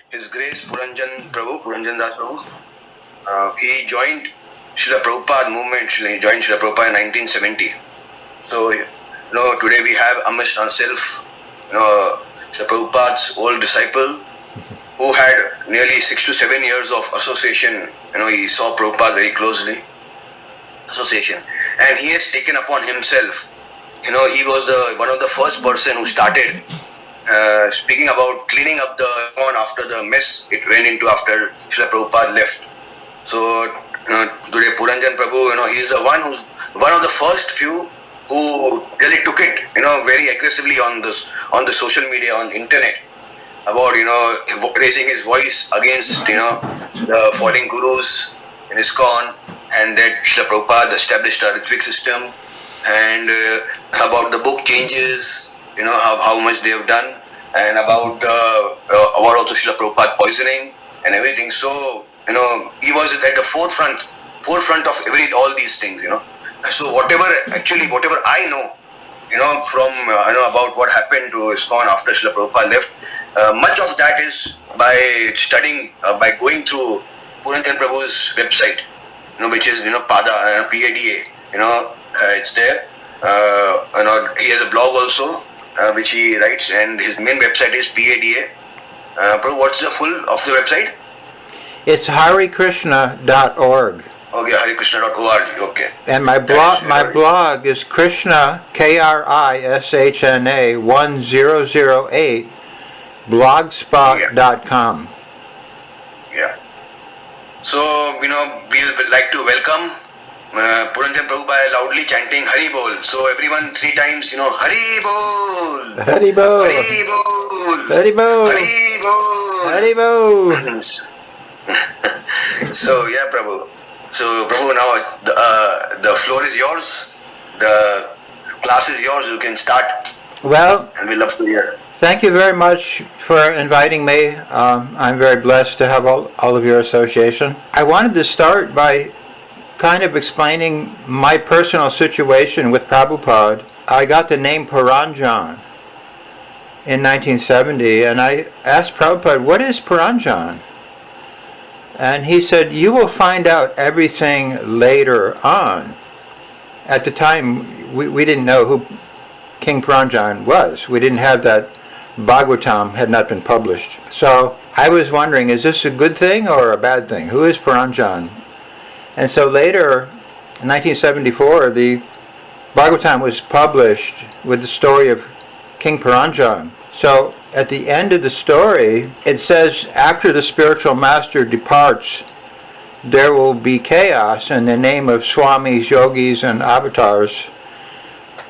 His Grace Puranjan Das Prabhu, he joined Srila Prabhupada movement. He joined Srila Prabhupada in 1970. So, today we have Amish ourselves, Srila Prabhupada's old disciple, who had nearly 6 to 7 years of association. He saw Prabhupada very closely, association, and he has taken upon himself. He was one of the first person who started speaking about cleaning up the ISKCON after the mess it went into after Srila Prabhupada left. So today Puranjan Prabhu, he is the one of the first few who really took it, very aggressively on the social media, on internet, about raising his voice against the falling gurus in ISKCON, and that Srila Prabhupada established a Ritvik system, and about the book changes, how much they have done, and about also Srila Prabhupada poisoning and everything. So he was at the forefront of all these things. So whatever I know, from about what happened to ISKCON after Srila Prabhupada left, much of that is by studying, by going through Puranjan Prabhu's website, which is PADA, PADA. It's there. He has a blog also, which he writes, and his main website is PADA. Prabhu, what's the full of the website? It's harikrishna.org. Okay, harikrishna.org. Okay. And my blog is Krishna, KRISHNA 1008 blogspot.com. Yeah. So, we would like to welcome Puranjan Prabhu by loudly chanting Hari Bol. So everyone 3 times, Hari Bol! Hari Bol! Hari Bol! Hari Bol! Hari Bol! Hari Bol! So, yeah, Prabhu. So, Prabhu, now the floor is yours. The class is yours. You can start. Well, and we love to hear. Thank you very much for inviting me. I'm very blessed to have all of your association. I wanted to start by kind of explaining my personal situation with Prabhupada. I got the name Puranjan in 1970, and I asked Prabhupada, what is Puranjan? And he said, you will find out everything later on. At the time, we didn't know who King Puranjan was. We didn't have that. Bhagavatam had not been published. So I was wondering, is this a good thing or a bad thing? Who is Puranjan? And so later, in 1974, the Bhagavatam was published with the story of King Puranjan. So at the end of the story, it says, after the spiritual master departs, there will be chaos in the name of swamis, yogis, and avatars,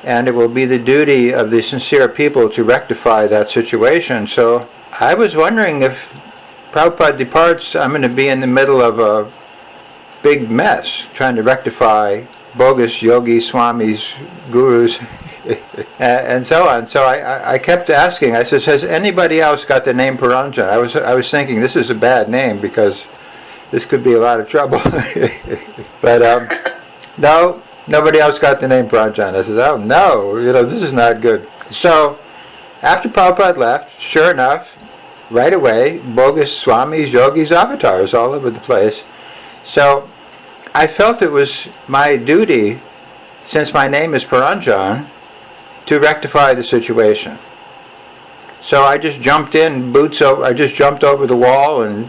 and it will be the duty of the sincere people to rectify that situation. So I was wondering, if Prabhupada departs, I'm going to be in the middle of a big mess trying to rectify bogus yogis, swamis, gurus, and so on. So I kept asking. I said, has anybody else got the name Puranjan? I was thinking this is a bad name because this could be a lot of trouble. But no, nobody else got the name Puranjan. I said, oh no, this is not good. So after Prabhupada left, sure enough, right away, bogus swamis, yogis, avatars all over the place. So I felt it was my duty, since my name is Puranjan, to rectify the situation. So I just jumped in, I just jumped over the wall and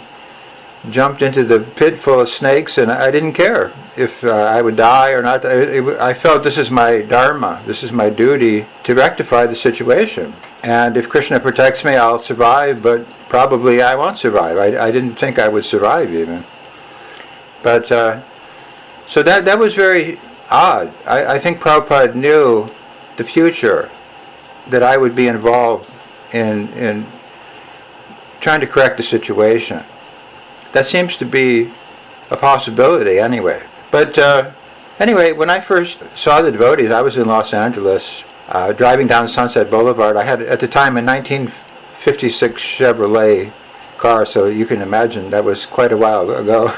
jumped into the pit full of snakes, and I didn't care if I would die or not. I felt this is my dharma, this is my duty to rectify the situation. And if Krishna protects me, I'll survive, but probably I won't survive. I didn't think I would survive even. But so that was very odd. I think Prabhupada knew the future, that I would be involved in trying to correct the situation. That seems to be a possibility anyway. But anyway, when I first saw the devotees, I was in Los Angeles, driving down Sunset Boulevard. I had, at the time, a 1956 Chevrolet car, so you can imagine that was quite a while ago.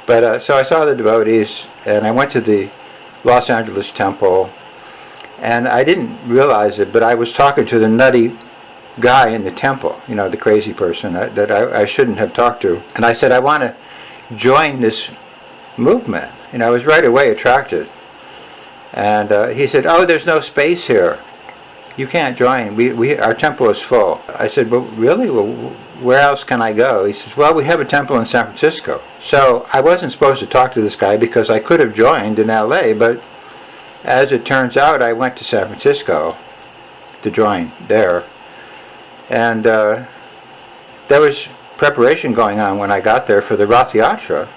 But so I saw the devotees, and I went to the Los Angeles temple, and I didn't realize it, but I was talking to the nutty guy in the temple, the crazy person that I shouldn't have talked to. And I said, I want to join this movement. I was right away attracted. And he said, oh, there's no space here. You can't join. Our temple is full. I said, but really? Well, where else can I go? He says, well, we have a temple in San Francisco. So I wasn't supposed to talk to this guy because I could have joined in LA, but as it turns out, I went to San Francisco to join there. And there was preparation going on when I got there for the Rath Yatra.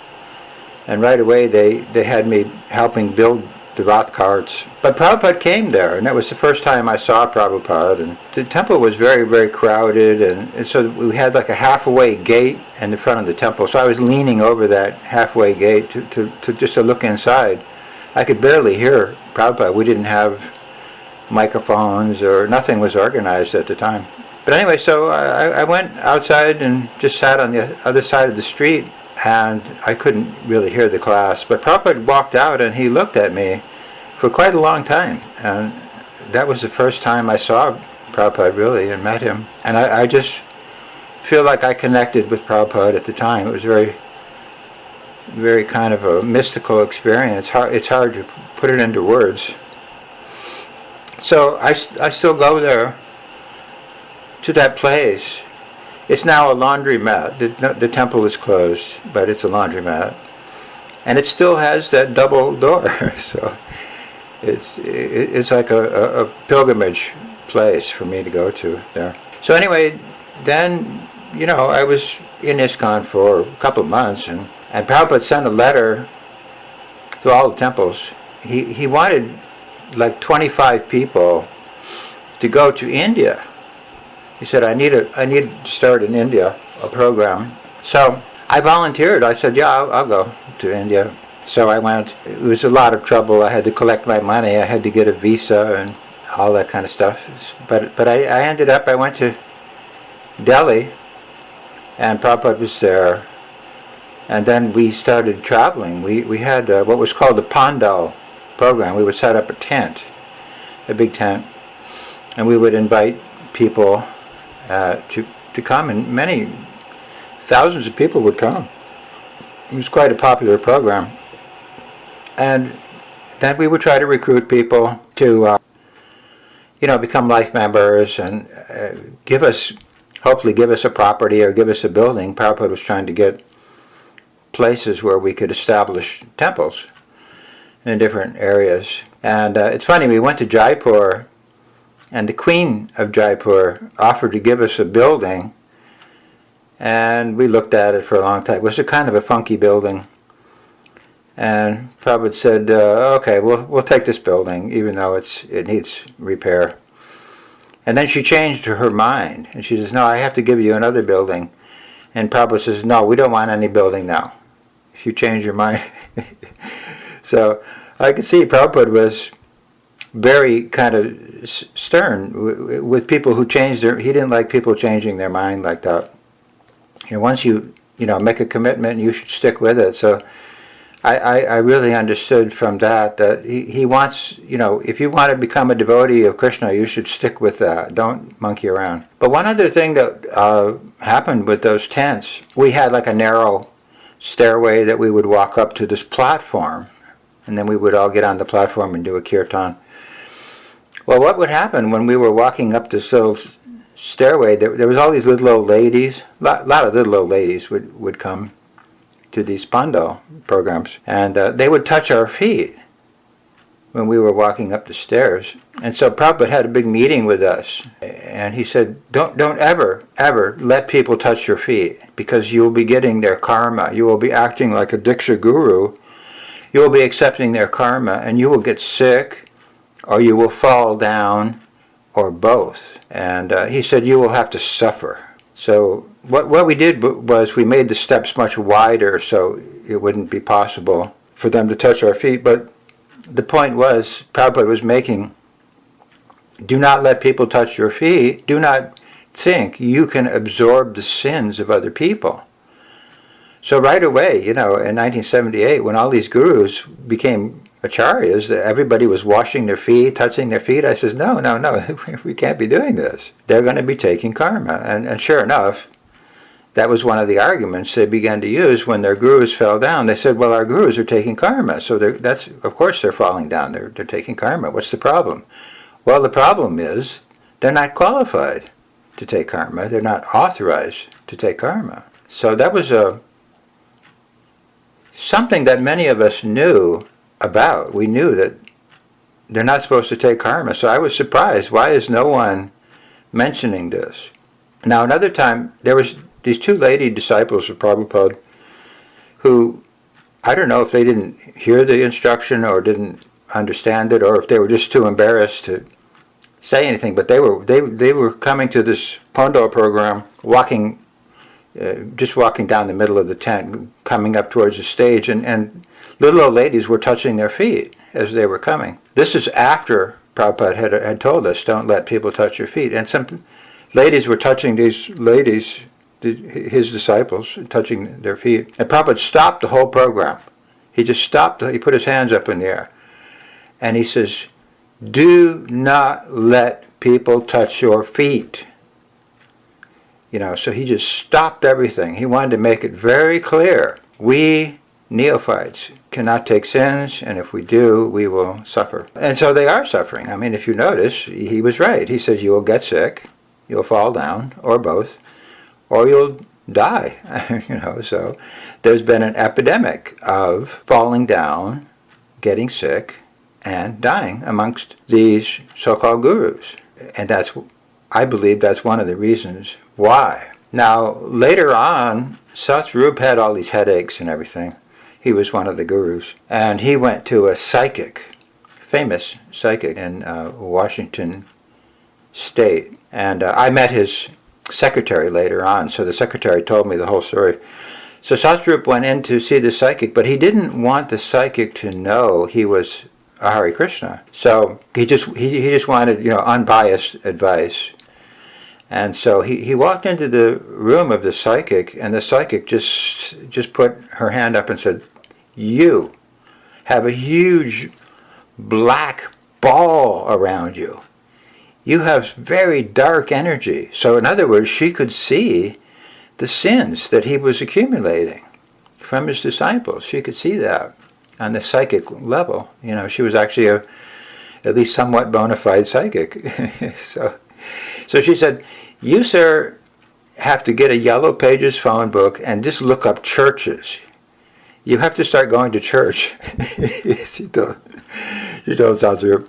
And right away they had me helping build the Rath carts. But Prabhupada came there, and that was the first time I saw Prabhupada. And the temple was very, very crowded, and so we had like a halfway gate in the front of the temple. So I was leaning over that halfway gate to just to look inside. I could barely hear Prabhupada. We didn't have microphones, or nothing was organized at the time. But anyway, so I went outside and just sat on the other side of the street, and I couldn't really hear the class. But Prabhupada walked out and he looked at me for quite a long time. And that was the first time I saw Prabhupada really and met him. And I just feel like I connected with Prabhupada at the time. It was very, very kind of a mystical experience. It's hard to put it into words. So I still go there to that place. It's now a laundromat. The temple is closed, but it's a laundromat, and it still has that double door. So it's like a pilgrimage place for me to go to there. So anyway, then I was in ISKCON for a couple of months, and Prabhupada sent a letter to all the temples. He wanted like 25 people to go to India. He said, I need to start in India a program. So I volunteered. I said, yeah, I'll go to India. So I went. It was a lot of trouble. I had to collect my money. I had to get a visa and all that kind of stuff. But I ended up, I went to Delhi, and Prabhupada was there. And then we started traveling. We had what was called the Pondo Program. We would set up a tent, a big tent, and we would invite people to come, and many thousands of people would come. It was quite a popular program. And then we would try to recruit people to become life members and hopefully give us a property or give us a building. Prabhupada was trying to get places where we could establish temples in different areas. And it's funny, we went to Jaipur, and the Queen of Jaipur offered to give us a building, and we looked at it for a long time. It was a kind of a funky building. And Prabhupada said, okay, we'll take this building, even though it needs repair. And then she changed her mind, and she says, no, I have to give you another building. And Prabhupada says, no, we don't want any building now, if you change your mind. So I could see Prabhupada was very kind of stern with people who changed he didn't like people changing their mind like that. Once you make a commitment, you should stick with it. So I really understood from that he wants, if you want to become a devotee of Krishna, you should stick with that. Don't monkey around. But one other thing that happened with those tents, we had like a narrow stairway that we would walk up to this platform, and then we would all get on the platform and do a kirtan. Well, what would happen when we were walking up this little stairway, there was all these little old ladies, a lot of little old ladies would come to these Pondo programs, and they would touch our feet when we were walking up the stairs. And so Prabhupada had a big meeting with us, and he said, don't ever let people touch your feet, because you will be getting their karma. You will be acting like a Diksha guru. You will be accepting their karma, and you will get sick, or you will fall down, or both. And he said, you will have to suffer. So what we did was we made the steps much wider so it wouldn't be possible for them to touch our feet. But the point was, Prabhupada was making, do not let people touch your feet. Do not think you can absorb the sins of other people. So right away, in 1978, when all these gurus became acharyas that everybody was washing their feet, touching their feet. I says, no, no, no, we can't be doing this. They're going to be taking karma. And sure enough, that was one of the arguments they began to use when their gurus fell down. They said, well, our gurus are taking karma, so that's, of course they're falling down. They're taking karma. What's the problem? Well, the problem is they're not qualified to take karma. They're not authorized to take karma. So that was something that many of us knew about. We knew that they're not supposed to take karma. So I was surprised. Why is no one mentioning this? Now, another time, there was these two lady disciples of Prabhupada who, I don't know if they didn't hear the instruction or didn't understand it, or if they were just too embarrassed to say anything, but they were coming to this Pondo program, just walking down the middle of the tent, coming up towards the stage, and little old ladies were touching their feet as they were coming. This is after Prabhupada had told us, don't let people touch your feet. And some ladies were touching these ladies, his disciples, touching their feet. And Prabhupada stopped the whole program. He just stopped, he put his hands up in the air. And he says, do not let people touch your feet. So he just stopped everything. He wanted to make it very clear. We neophytes cannot take sins, and if we do, we will suffer. And so they are suffering. I mean, if you notice, he was right. He says you will get sick, you'll fall down, or both, or you'll die. So there's been an epidemic of falling down, getting sick, and dying amongst these so-called gurus. And I believe that's one of the reasons why. Now, later on, Satrup had all these headaches and everything. He was one of the gurus. And he went to a psychic, famous psychic in Washington State. And I met his secretary later on, so the secretary told me the whole story. So Satrup went in to see the psychic, but he didn't want the psychic to know he was a Hare Krishna. So he just wanted, unbiased advice. And so he walked into the room of the psychic, and the psychic just put her hand up and said, you have a huge black ball around you. You have very dark energy. So in other words, she could see the sins that he was accumulating from his disciples. She could see that on the psychic level. She was actually at least somewhat bona fide psychic. So she said, you, sir, have to get a Yellow Pages phone book and just look up churches. You have to start going to church. She told Satrup.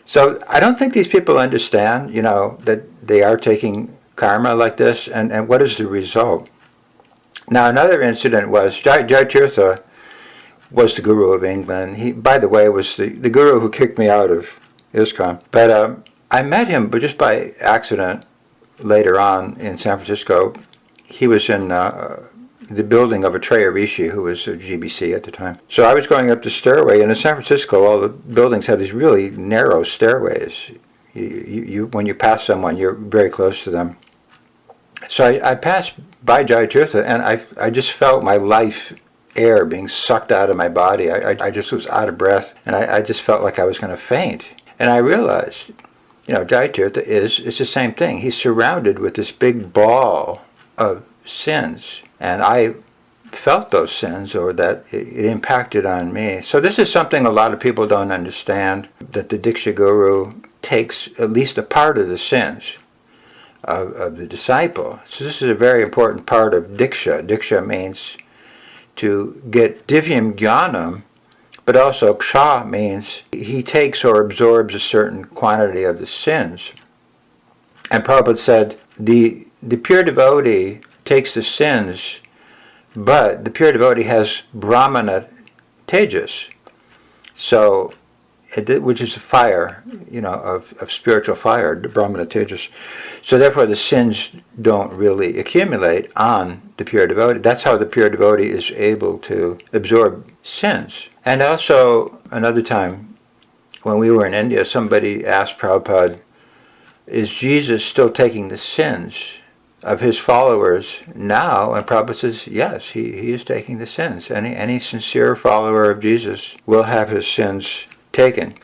So I don't think these people understand, that they are taking karma like this, and what is the result. Now, another incident was Jai Tirtha was the guru of England. He, by the way, was the guru who kicked me out of ISKCON. But I met him, but just by accident, later on in San Francisco. He was in the building of Atreya Rishi, who was a GBC at the time. So I was going up the stairway, and in San Francisco, all the buildings have these really narrow stairways. When you pass someone, you're very close to them. So I passed by Jai Tirtha, and I just felt my life air being sucked out of my body. I just was out of breath, and I just felt like I was going to faint. And I realized, Jai Tirtha is the same thing. He's surrounded with this big ball of sins, and I felt those sins, or that it impacted on me. So this is something a lot of people don't understand, that the Diksha Guru takes at least a part of the sins of the disciple. So this is a very important part of Diksha. Diksha means to get Divyam Jnanam, but also Ksha means he takes or absorbs a certain quantity of the sins. And Prabhupada said the pure devotee takes the sins, but the pure devotee has Brahmana tejas, so which is a fire, of spiritual fire, the Brahmana tejas. So therefore the sins don't really accumulate on the pure devotee. That's how the pure devotee is able to absorb sins. And also, another time, when we were in India, somebody asked Prabhupada, is Jesus still taking the sins of his followers now, and Prabhupada says, yes, he is taking the sins. Any sincere follower of Jesus will have his sins taken.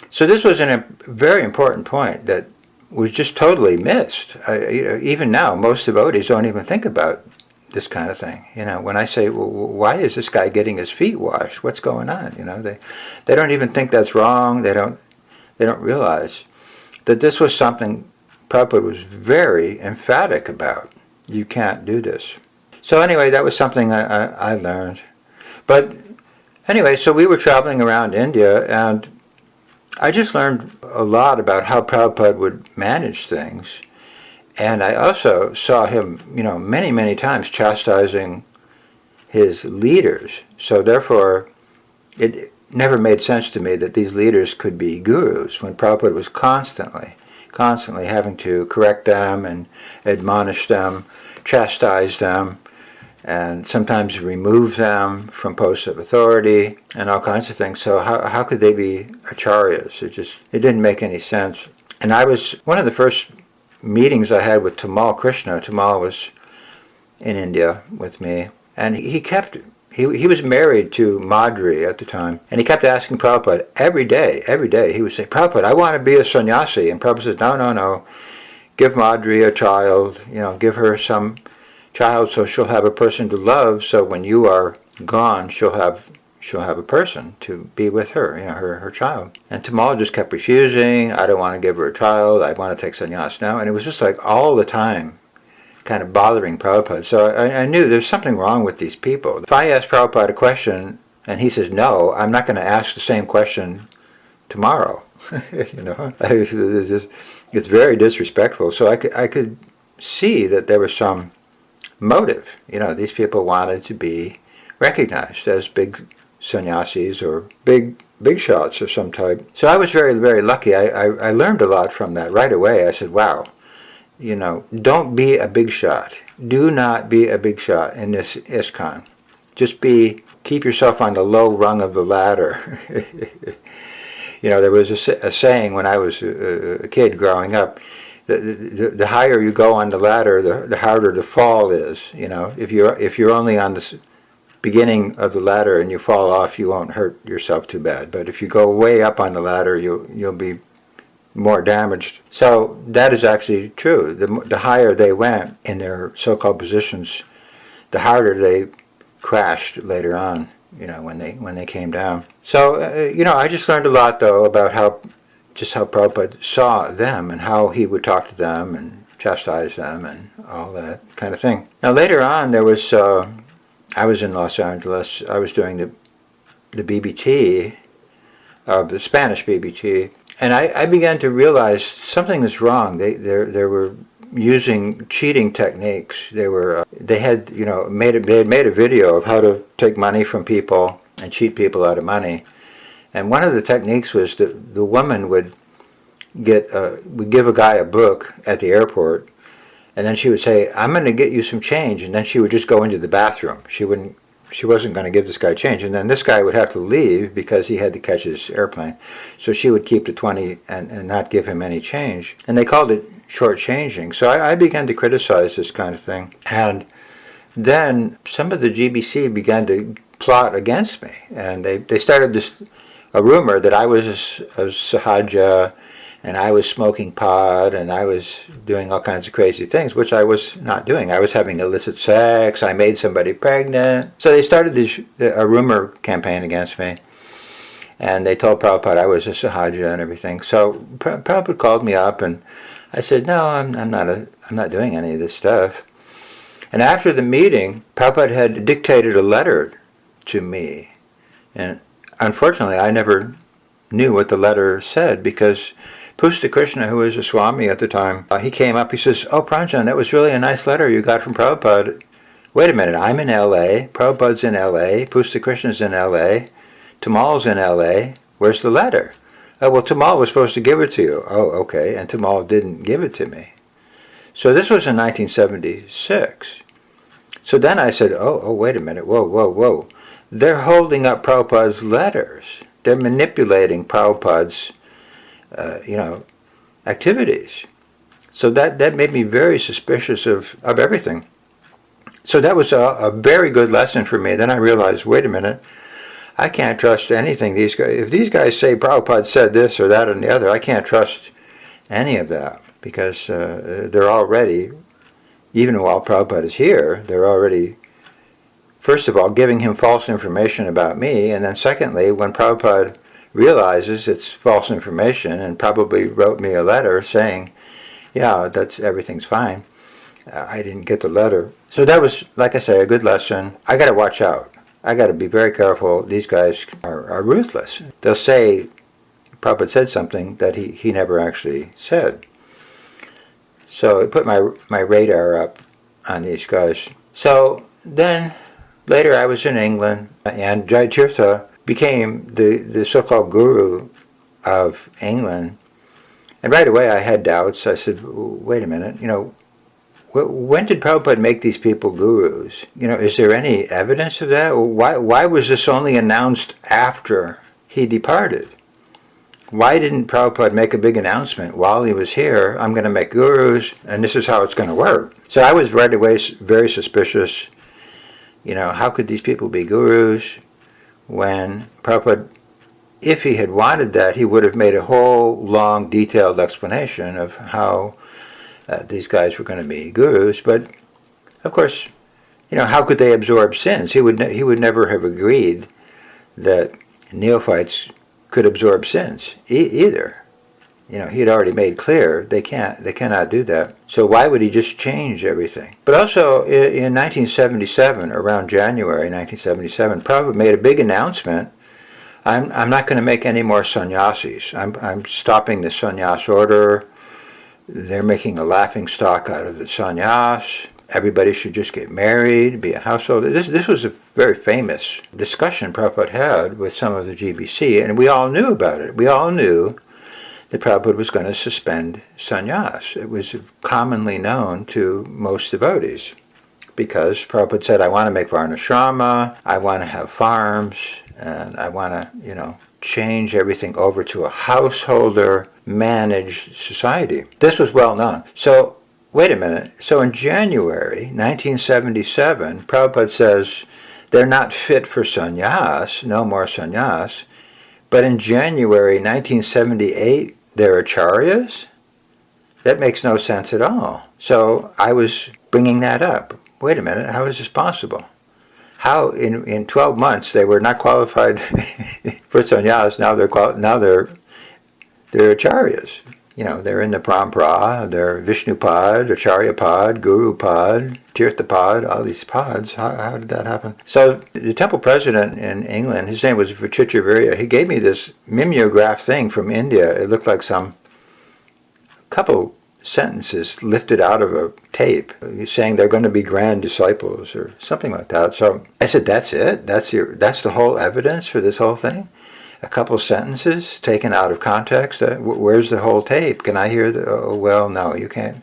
So this was a very important point that was just totally missed. Even now, most devotees don't even think about this kind of thing. When I say, well, why is this guy getting his feet washed? What's going on? They don't even think that's wrong. They don't realize that this was something Prabhupada was very emphatic about. You can't do this. So anyway, that was something I learned. But anyway, so we were traveling around India, and I just learned a lot about how Prabhupada would manage things. And I also saw him, many, many times chastising his leaders. So therefore, it never made sense to me that these leaders could be gurus when Prabhupada was constantly having to correct them and admonish them, chastise them, and sometimes remove them from posts of authority and all kinds of things. So how could they be acharyas? It didn't make any sense. And I was, one of the first meetings I had with Tamal Krishna, Tamal was in India with me, and he was married to Madhuri at the time, and he kept asking Prabhupada every day, he would say, Prabhupada, I want to be a sannyasi. And Prabhupada says, no, give Madhuri a child, give her some child so she'll have a person to love, so when you are gone, she'll have a person to be with her, her child. And Tamal just kept refusing. I don't want to give her a child. I want to take sannyas now. And it was just like all the time kind of bothering Prabhupada. So I knew there's something wrong with these people. If I ask Prabhupada a question and he says no, I'm not going to ask the same question tomorrow. It's very disrespectful. So I could see that there was some motive. These people wanted to be recognized as big sannyasis or big shots of some type. So I was very, very lucky. I learned a lot from that right away. I said, wow, don't be a big shot. Do not be a big shot in this ISKCON. Just keep yourself on the low rung of the ladder. There was a saying when I was a kid growing up, the higher you go on the ladder, the harder the fall is. If you're only on the beginning of the ladder and you fall off, you won't hurt yourself too bad. But if you go way up on the ladder, you'll be more damaged. So that is actually true. The higher they went in their so-called positions, the harder they crashed later on. When they came down. So I just learned a lot though about how Prabhupada saw them and how he would talk to them and chastise them and all that kind of thing. Now later on, there was I was in Los Angeles. I was doing the BBT, the Spanish BBT, and I began to realize something is wrong. They were using cheating techniques. They had made a video of how to take money from people and cheat people out of money. And one of the techniques was that the woman would give a guy a book at the airport, and then she would say, I'm going to get you some change, and then she would just go into the bathroom. She wasn't going to give this guy change, and then this guy would have to leave because he had to catch his airplane. So she would keep the 20 and not give him any change. And they called it shortchanging. So I began to criticize this kind of thing. And then some of the GBC began to plot against me, and they started a rumor that I was a sahaja, and I was smoking pot, and I was doing all kinds of crazy things, which I was not doing. I was having illicit sex. I made somebody pregnant. So they started a rumor campaign against me, and they told Prabhupada I was a sahaja and everything. So Prabhupada called me up, and I said, no, I'm not doing any of this stuff. And after the meeting, Prabhupada had dictated a letter to me, and unfortunately, I never knew what the letter said because Pusta Krishna, who was a Swami at the time, he came up, he says, oh, Pranjan, that was really a nice letter you got from Prabhupada. Wait a minute, I'm in L.A., Prabhupada's in L.A., Pusta Krishna's in L.A., Tamal's in L.A., where's the letter? Oh, well, Tamal was supposed to give it to you. Oh, okay, and Tamal didn't give it to me. So this was in 1976. So then I said, oh, wait a minute, whoa. They're holding up Prabhupada's letters. They're manipulating Prabhupada's, activities. So that made me very suspicious of everything. So that was a very good lesson for me. Then I realized, wait a minute, I can't trust anything these guys. If these guys say Prabhupada said this or that and the other, I can't trust any of that because they're already, even while Prabhupada is here, they're already, first of all, giving him false information about me, and then secondly, when Prabhupada realizes it's false information and probably wrote me a letter saying, yeah, everything's fine. I didn't get the letter. So that was, like I say, a good lesson. I got to watch out. I got to be very careful. These guys are ruthless. They'll say Prabhupada said something that he never actually said. So it put my radar up on these guys. So then later I was in England, and Jayatirtha became the so-called guru of England. And right away I had doubts. I said, wait a minute, when did Prabhupada make these people gurus? Is there any evidence of that? Why was this only announced after he departed? Why didn't Prabhupada make a big announcement while he was here? I'm going to make gurus, and this is how it's going to work. So I was right away very suspicious. How could these people be gurus when Prabhupada, if he had wanted that, he would have made a whole long, detailed explanation of how these guys were going to be gurus. But of course, how could they absorb sins? He would never have agreed that neophytes could absorb sins either. He had already made clear they cannot do that. So why would he just change everything? But also in 1977, around January 1977, Prabhupada made a big announcement. I'm not going to make any more sannyasis. I'm stopping the sannyas order. They're making a laughing stock out of the sannyas. Everybody should just get married, be a householder. This was a very famous discussion Prabhupada had with some of the GBC, and we all knew about it. We all knew that Prabhupada was going to suspend sannyas. It was commonly known to most devotees because Prabhupada said, I want to make varnashrama, I want to have farms, and I want to, change everything over to a householder managed society. This was well known. So wait a minute. So in January 1977, Prabhupada says they're not fit for sannyas, no more sannyas. But in January 1978, they're acharyas? That makes no sense at all. So I was bringing that up. Wait a minute, how is this possible? How in 12 months they were not qualified for sannyas, now they're acharyas. They're in the Parampara, they're Vishnupad, Acharyapad, Gurupad, Tirthapad, all these pads. How did that happen? So the temple president in England, his name was Vichitravirya, he gave me this mimeograph thing from India. It looked like some couple sentences lifted out of a tape saying they're going to be grand disciples or something like that. So I said, that's it? That's the whole evidence for this whole thing? A couple sentences taken out of context? Where's the whole tape? Can I hear oh, well, no, you can't.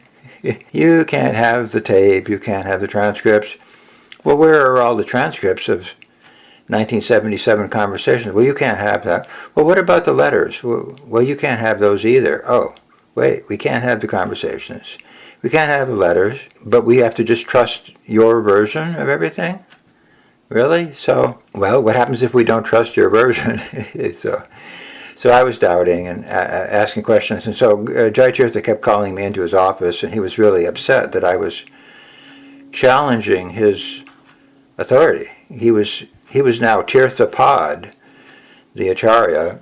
You can't have the tape. You can't have the transcripts. Well, where are all the transcripts of 1977 conversations? Well, you can't have that. Well, what about the letters? Well, you can't have those either. Oh, wait, we can't have the conversations. We can't have the letters, but we have to just trust your version of everything? Really? So, well, what happens if we don't trust your version? So I was doubting and asking questions. And so Jayatirtha kept calling me into his office, and he was really upset that I was challenging his authority. He was now Tirthapad, the Acharya,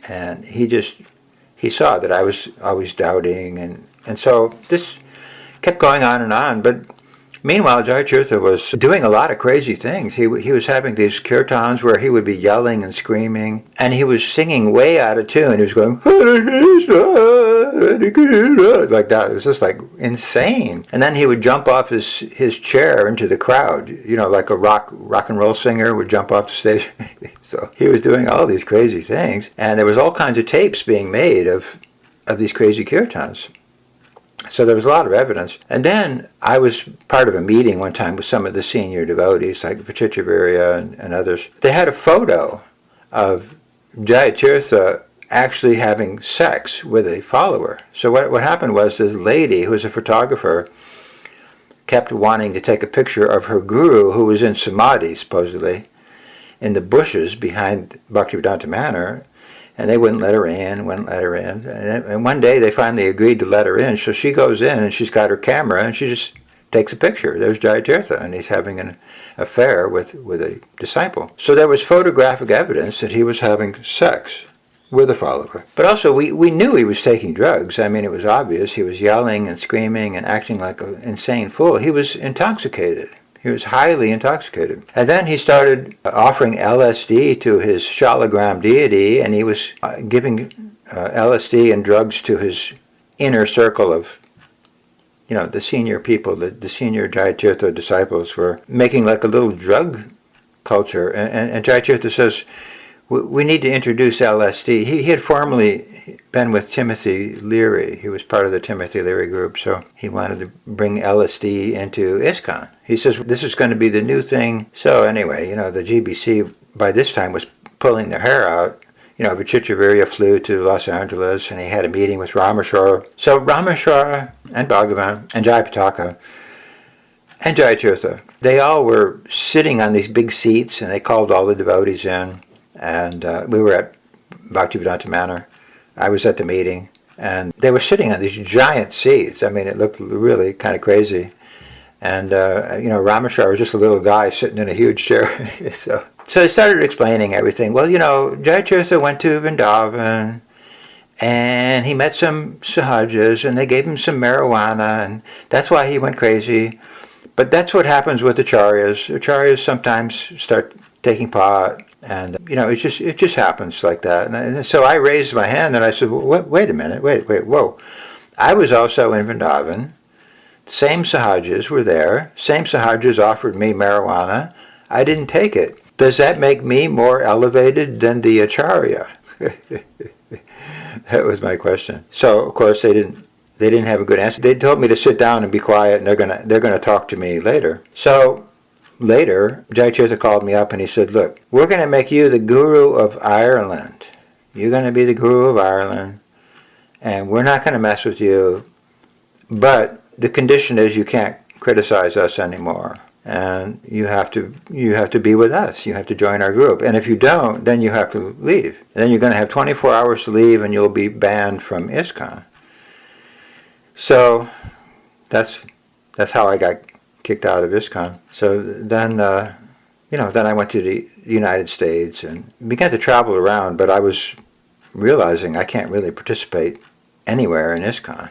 and he saw that I was always doubting. And so this kept going on. But meanwhile, Jayatirtha was doing a lot of crazy things. He was having these kirtans where he would be yelling and screaming, and he was singing way out of tune. He was going, Hare Krishna, Hare Krishna, like that. It was just like insane. And then he would jump off his chair into the crowd, like a rock and roll singer would jump off the stage. So he was doing all these crazy things, and there was all kinds of tapes being made of these crazy kirtans. So there was a lot of evidence. And then I was part of a meeting one time with some of the senior devotees, like Vichitravirya and others. They had a photo of Jayatirtha actually having sex with a follower. So what happened was this lady, who was a photographer, kept wanting to take a picture of her guru, who was in Samadhi, supposedly, in the bushes behind Bhaktivedanta Manor, and they wouldn't let her in, And one day they finally agreed to let her in, so she goes in and she's got her camera and she just takes a picture. There's Jayatirtha, and he's having an affair with a disciple. So there was photographic evidence that he was having sex with a follower. But also we knew he was taking drugs. I mean, it was obvious. He was yelling and screaming and acting like an insane fool. He was intoxicated. He was highly intoxicated. And then he started offering LSD to his Shalagram deity, and he was giving LSD and drugs to his inner circle of, the senior people, the senior Jayatirtha disciples were making like a little drug culture. And Jayatirtha says, we need to introduce LSD. He had formerly been with Timothy Leary. He was part of the Timothy Leary group, so he wanted to bring LSD into ISKCON. He says, this is going to be the new thing. So anyway, the GBC by this time was pulling their hair out. Vichitravirya flew to Los Angeles, and he had a meeting with Rameshwara. So Rameshwara and Bhagavan and Jayapataka and Jayatirtha, they all were sitting on these big seats, and they called all the devotees in. And we were at Bhaktivedanta Manor. I was at the meeting, and they were sitting on these giant seats. I mean, it looked really kind of crazy. And, Rameshwar was just a little guy sitting in a huge chair. So they started explaining everything. Well, Jayatirtha went to Vrindavan, and he met some sahajas, and they gave him some marijuana, and that's why he went crazy. But that's what happens with acharyas. Acharyas sometimes start taking pot. And, it just happens like that. And so I raised my hand and I said, wait a minute, whoa. I was also in Vrindavan. Same sahajas were there. Same sahajas offered me marijuana. I didn't take it. Does that make me more elevated than the acharya? That was my question. So, of course, they didn't have a good answer. They told me to sit down and be quiet, and they're gonna talk to me later. So later, Jayatirtha called me up and he said, look, we're going to make you the guru of Ireland. You're going to be the guru of Ireland, and we're not going to mess with you, but the condition is you can't criticize us anymore, and you have to be with us. You have to join our group, and if you don't, then you have to leave. And then you're going to have 24 hours to leave, and you'll be banned from ISKCON. So that's how I got kicked out of ISKCON. So then, then I went to the United States and began to travel around, but I was realizing I can't really participate anywhere in ISKCON.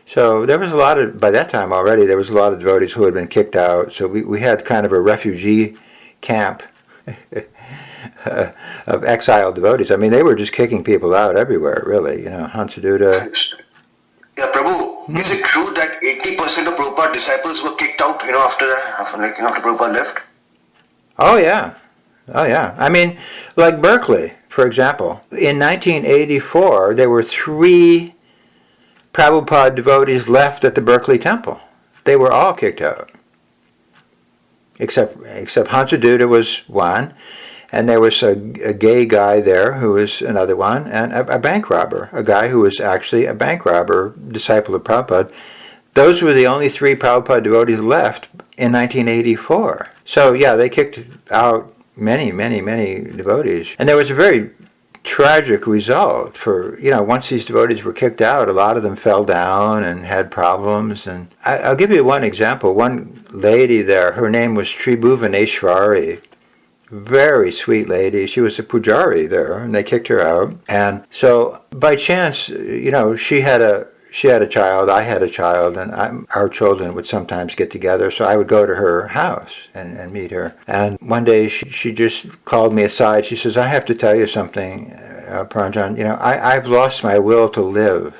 So there was by that time already, there was a lot of devotees who had been kicked out. So we had kind of a refugee camp of exiled devotees. I mean, they were just kicking people out everywhere, really. Hansaduta. Yeah, Prabhu, is it true that 80% of Prabhupada disciples were kicked out, after Prabhupada left? Oh yeah. I mean, like Berkeley, for example. In 1984, there were 3 Prabhupada devotees left at the Berkeley temple. They were all kicked out. Except Hansaduta was one, and there was a gay guy there who was another one, and a bank robber, a guy who was actually a bank robber, disciple of Prabhupada. Those were the only 3 Prabhupada devotees left in 1984. So yeah, they kicked out many devotees. And there was a very tragic result for, once these devotees were kicked out, a lot of them fell down and had problems. And I'll give you one example. One lady there, her name was Tribhuvaneshwari. Very sweet lady. She was a pujari there, and they kicked her out. And so, by chance, she had a child, I had a child, and our children would sometimes get together, so I would go to her house and meet her. And one day, she just called me aside. She says, I have to tell you something, Paranjan. I've lost my will to live.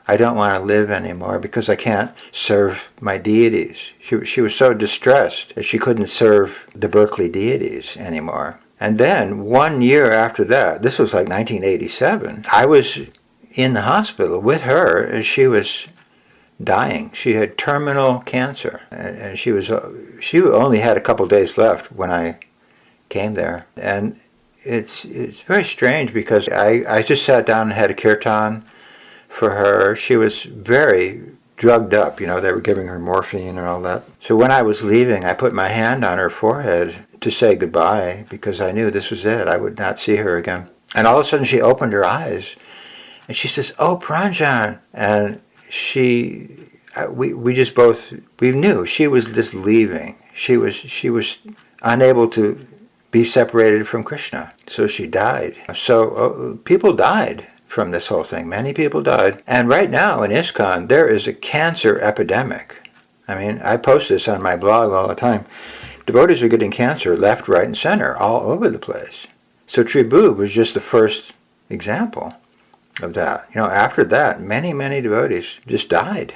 I don't want to live anymore because I can't serve my deities. She was so distressed that she couldn't serve the Berkeley deities anymore. And then 1 year after that, this was like 1987, I was in the hospital with her as she was dying. She had terminal cancer, and she only had a couple days left when I came there. And it's very strange because I just sat down and had a kirtan for her. She was very drugged up. They were giving her morphine and all that. So when I was leaving, I put my hand on her forehead to say goodbye because I knew this was it. I would not see her again. And all of a sudden she opened her eyes and she says, "Oh, Pranjan." And we just both, we knew she was just leaving. She was unable to be separated from Krishna. So she died. So people died from this whole thing. Many people died. And right now in ISKCON, there is a cancer epidemic. I mean, I post this on my blog all the time. Devotees are getting cancer left, right, and center all over the place. So Tribhu was just the first example of that. After that, many, many devotees just died.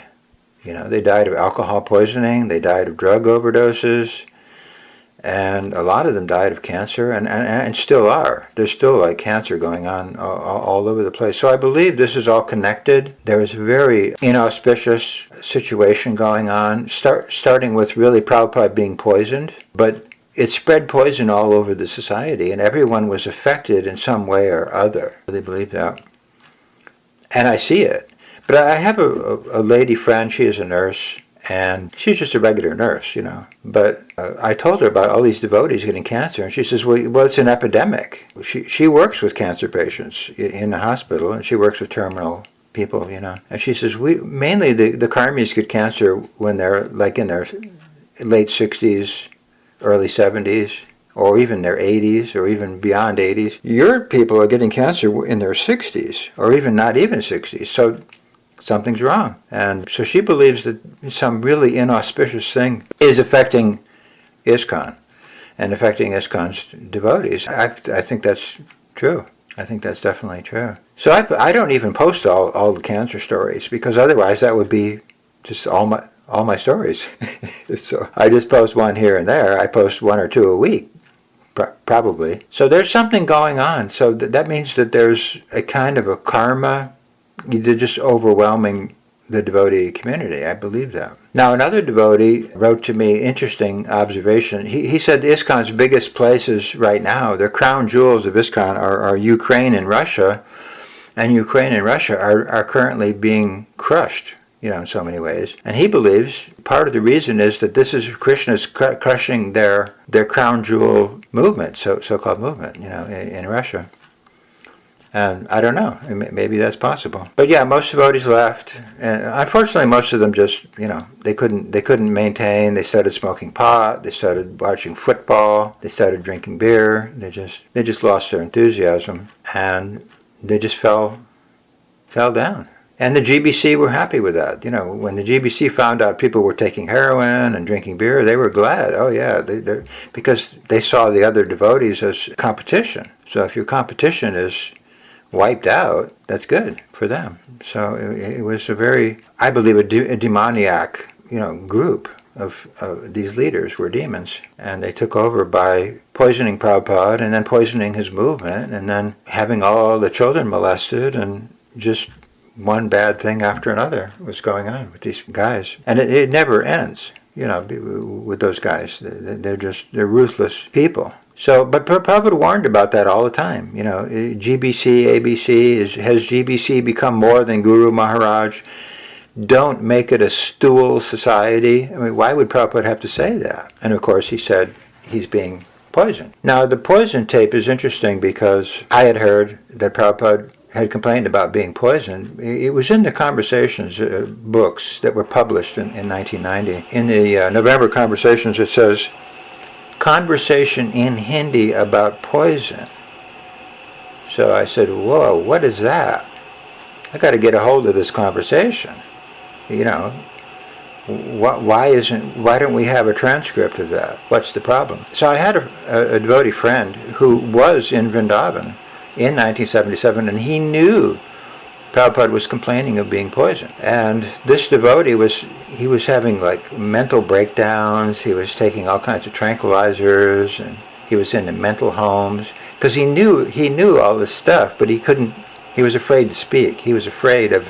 They died of alcohol poisoning, they died of drug overdoses, and a lot of them died of cancer, and still are. There's still like cancer going on all over the place. So I believe this is all connected. There is a very inauspicious situation going on, starting with really Prabhupada being poisoned, but it spread poison all over the society, and everyone was affected in some way or other. They believe that. And I see it. But I have a lady friend, she is a nurse, and she's just a regular nurse, But I told her about all these devotees getting cancer, and she says, well, it's an epidemic. She works with cancer patients in the hospital, and she works with terminal people, And she says, mainly the karmis get cancer when they're like in their late 60s, early 70s, or even their 80s, or even beyond 80s. Your people are getting cancer in their 60s, or even not even 60s. So something's wrong. And so she believes that some really inauspicious thing is affecting ISKCON and affecting ISKCON's devotees. I think that's true. I think that's definitely true. So I don't even post all the cancer stories because otherwise that would be just all my stories. So I just post one here and there. I post one or two a week, probably. So there's something going on. So that means that there's a kind of a karma. They're just overwhelming the devotee community. I believe that. Now, another devotee wrote to me, interesting observation. He said ISKCON's biggest places right now, the crown jewels of ISKCON are Ukraine and Russia, and Ukraine and Russia are currently being crushed, in so many ways. And he believes part of the reason is that this is Krishna's crushing their crown jewel movement, so-called movement, in Russia. And I don't know, maybe that's possible. But yeah, most devotees left. And unfortunately, most of them just, they couldn't maintain. They started smoking pot. They started watching football. They started drinking beer. They just lost their enthusiasm, and they just fell down. And the GBC were happy with that. When the GBC found out people were taking heroin and drinking beer, they were glad. Oh yeah, because they saw the other devotees as competition. So if your competition is wiped out, that's good for them. So it was a very, I believe, a demoniac, group of these leaders were demons, and they took over by poisoning Prabhupada and then poisoning his movement and then having all the children molested, and just one bad thing after another was going on with these guys. And it never ends, with those guys. They're ruthless people. So, but Prabhupada warned about that all the time. GBC, ABC, has GBC become more than Guru Maharaj? Don't make it a stool society. I mean, why would Prabhupada have to say that? And of course, he said he's being poisoned. Now, the poison tape is interesting because I had heard that Prabhupada had complained about being poisoned. It was in the Conversations books that were published in 1990. In the November Conversations, it says, "Conversation in Hindi about poison." So I said, whoa, what is that? I got to get a hold of this conversation. Why don't we have a transcript of that? What's the problem? So I had a devotee friend who was in Vrindavan in 1977, and he knew Prabhupada was complaining of being poisoned. And this devotee was having like mental breakdowns. He was taking all kinds of tranquilizers, and he was in the mental homes because he knew all this stuff, but he was afraid to speak. He was afraid of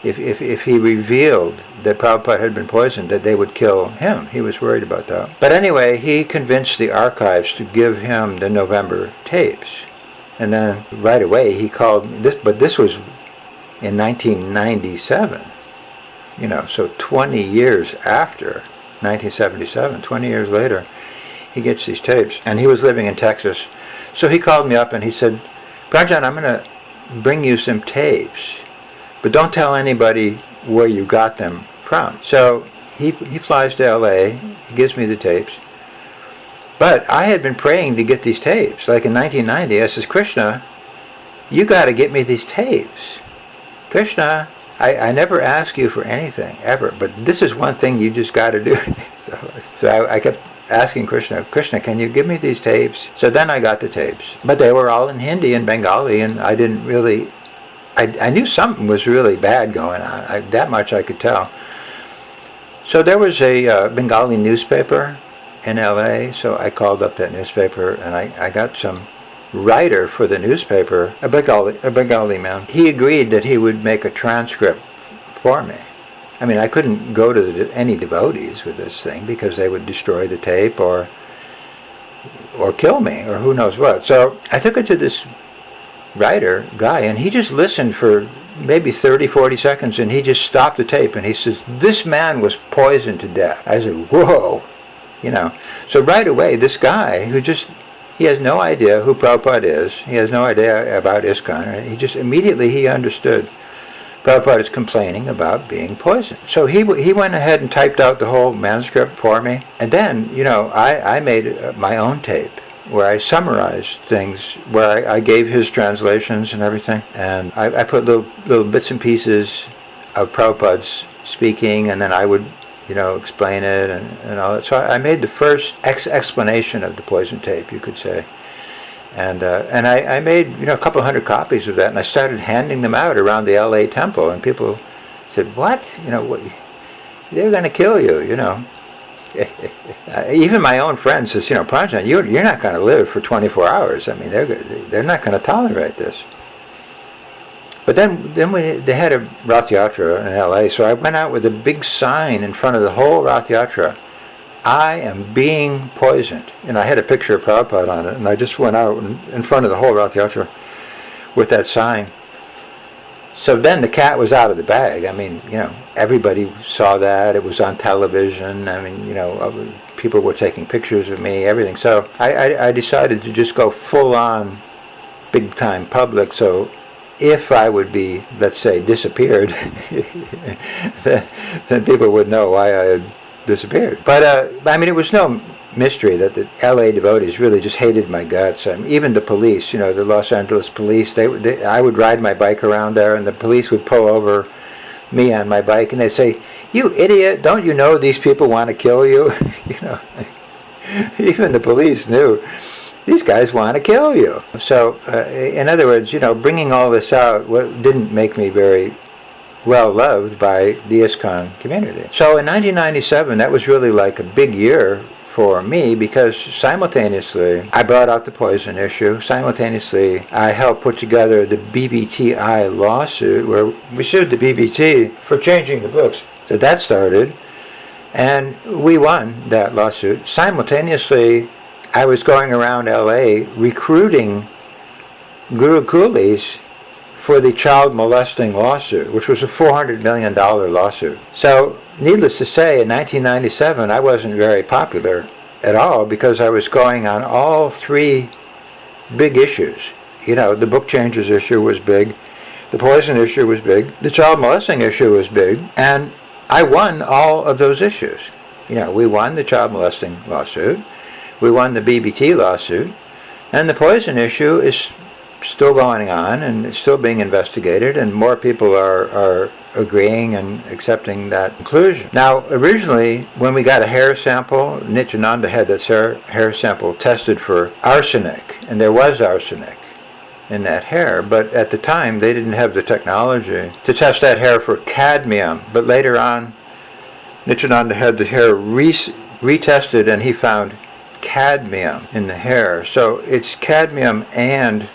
if he revealed that Prabhupada had been poisoned, that they would kill him. He was worried about that. But anyway, he convinced the archives to give him the November tapes. And then right away he called me, but this was in 1997, so 20 years after 1977, 20 years later, he gets these tapes. And he was living in Texas. So he called me up and he said, Pranjan, I'm going to bring you some tapes, but don't tell anybody where you got them from. So he flies to LA, he gives me the tapes. But I had been praying to get these tapes. Like in 1990, I says, Krishna, you got to get me these tapes. Krishna, I never ask you for anything, ever, but this is one thing you just got to do. so I kept asking Krishna, can you give me these tapes? So then I got the tapes. But they were all in Hindi and Bengali, and I didn't really, I knew something was really bad going on. That much I could tell. So there was a Bengali newspaper in LA, so I called up that newspaper, and I got some writer for the newspaper, a Bengali man. He agreed that he would make a transcript for me. I mean, I couldn't go to any devotees with this thing because they would destroy the tape or kill me or who knows what. So I took it to this writer guy, and he just listened for maybe 30, 40 seconds, and he just stopped the tape, and he says, this man was poisoned to death. I said, whoa. So right away, this guy he has no idea who Prabhupada is. He has no idea about ISKCON. He just immediately understood Prabhupada is complaining about being poisoned. So he went ahead and typed out the whole manuscript for me. And then, I made my own tape where I summarized things, where I gave his translations and everything. And I put little bits and pieces of Prabhupada's speaking, and then I would explain it and all that. So I made the first explanation of the poison tape, you could say. And I made a couple hundred copies of that, and I started handing them out around the LA temple, and people said, what? They're going to kill you, Even my own friend says, Pranjan, you're not going to live for 24 hours. I mean, they're not going to tolerate this. But then they had a Rath Yatra in LA, so I went out with a big sign in front of the whole Rath Yatra. I am being poisoned. And I had a picture of Prabhupada on it, and I just went out in front of the whole Rath Yatra with that sign. So then the cat was out of the bag. I mean, everybody saw that. It was on television. I mean, people were taking pictures of me, everything. So I decided to just go full on big time public. So if I would be, let's say, disappeared, then people would know why I had disappeared. But I mean, it was no mystery that the LA devotees really just hated my guts. Even the police, the Los Angeles police, I would ride my bike around there, and the police would pull over me on my bike, and they'd say, "You idiot! Don't you know these people want to kill you?" Even the police knew these guys want to kill you. So, in other words, bringing all this out didn't make me very well loved by the ISKCON community. So in 1997, that was really like a big year for me, because simultaneously I brought out the poison issue. Simultaneously, I helped put together the BBTI lawsuit, where we sued the BBT for changing the books. So that started, and we won that lawsuit. Simultaneously, I was going around LA recruiting Guru Coolies for the child molesting lawsuit, which was a $400 million lawsuit. So, needless to say, in 1997, I wasn't very popular at all, because I was going on all three big issues. The book changes issue was big, the poison issue was big, the child molesting issue was big, and I won all of those issues. We won the child molesting lawsuit, we won the BBT lawsuit, and the poison issue is still going on and it's still being investigated, and more people are agreeing and accepting that conclusion. Now, originally, when we got a hair sample, Nityananda had this hair sample tested for arsenic, and there was arsenic in that hair, but at the time they didn't have the technology to test that hair for cadmium. But later on, Nityananda had the hair retested, and he found cadmium in the hair. So it's cadmium and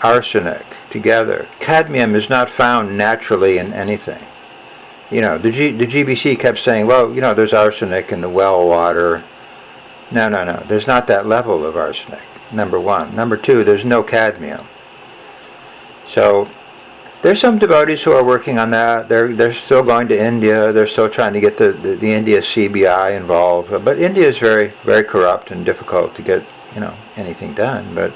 arsenic together. Cadmium is not found naturally in anything. The GBC kept saying, well, there's arsenic in the well water. No, no, no. There's not that level of arsenic, number one. Number two, there's no cadmium. So there's some devotees who are working on that. They're still going to India. They're still trying to get the India CBI involved. But India is very, very corrupt and difficult to get anything done. But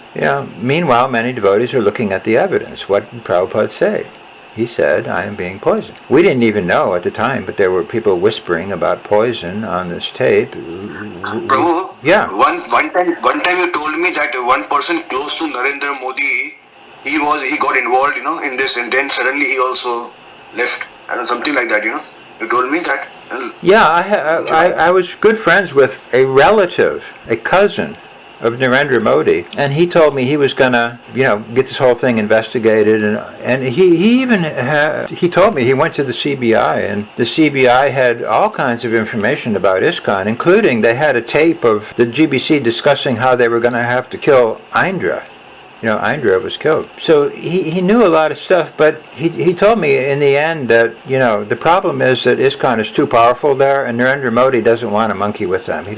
meanwhile, many devotees are looking at the evidence. What did Prabhupada say? He said, I am being poisoned. We didn't even know at the time, but there were people whispering about poison on this tape. Prabhu, yeah. One time you told me that one person close to Narendra Modi, he got involved, in this, and then suddenly he also left, something like that, You told me that. Yeah, I was good friends with a relative, a cousin of Narendra Modi, and he told me he was gonna, get this whole thing investigated, and he told me he went to the CBI, and the CBI had all kinds of information about ISKCON, including they had a tape of the GBC discussing how they were gonna have to kill Indra. Indra was killed. So he knew a lot of stuff, but he told me in the end that, the problem is that ISKCON is too powerful there, and Narendra Modi doesn't want to monkey with them. He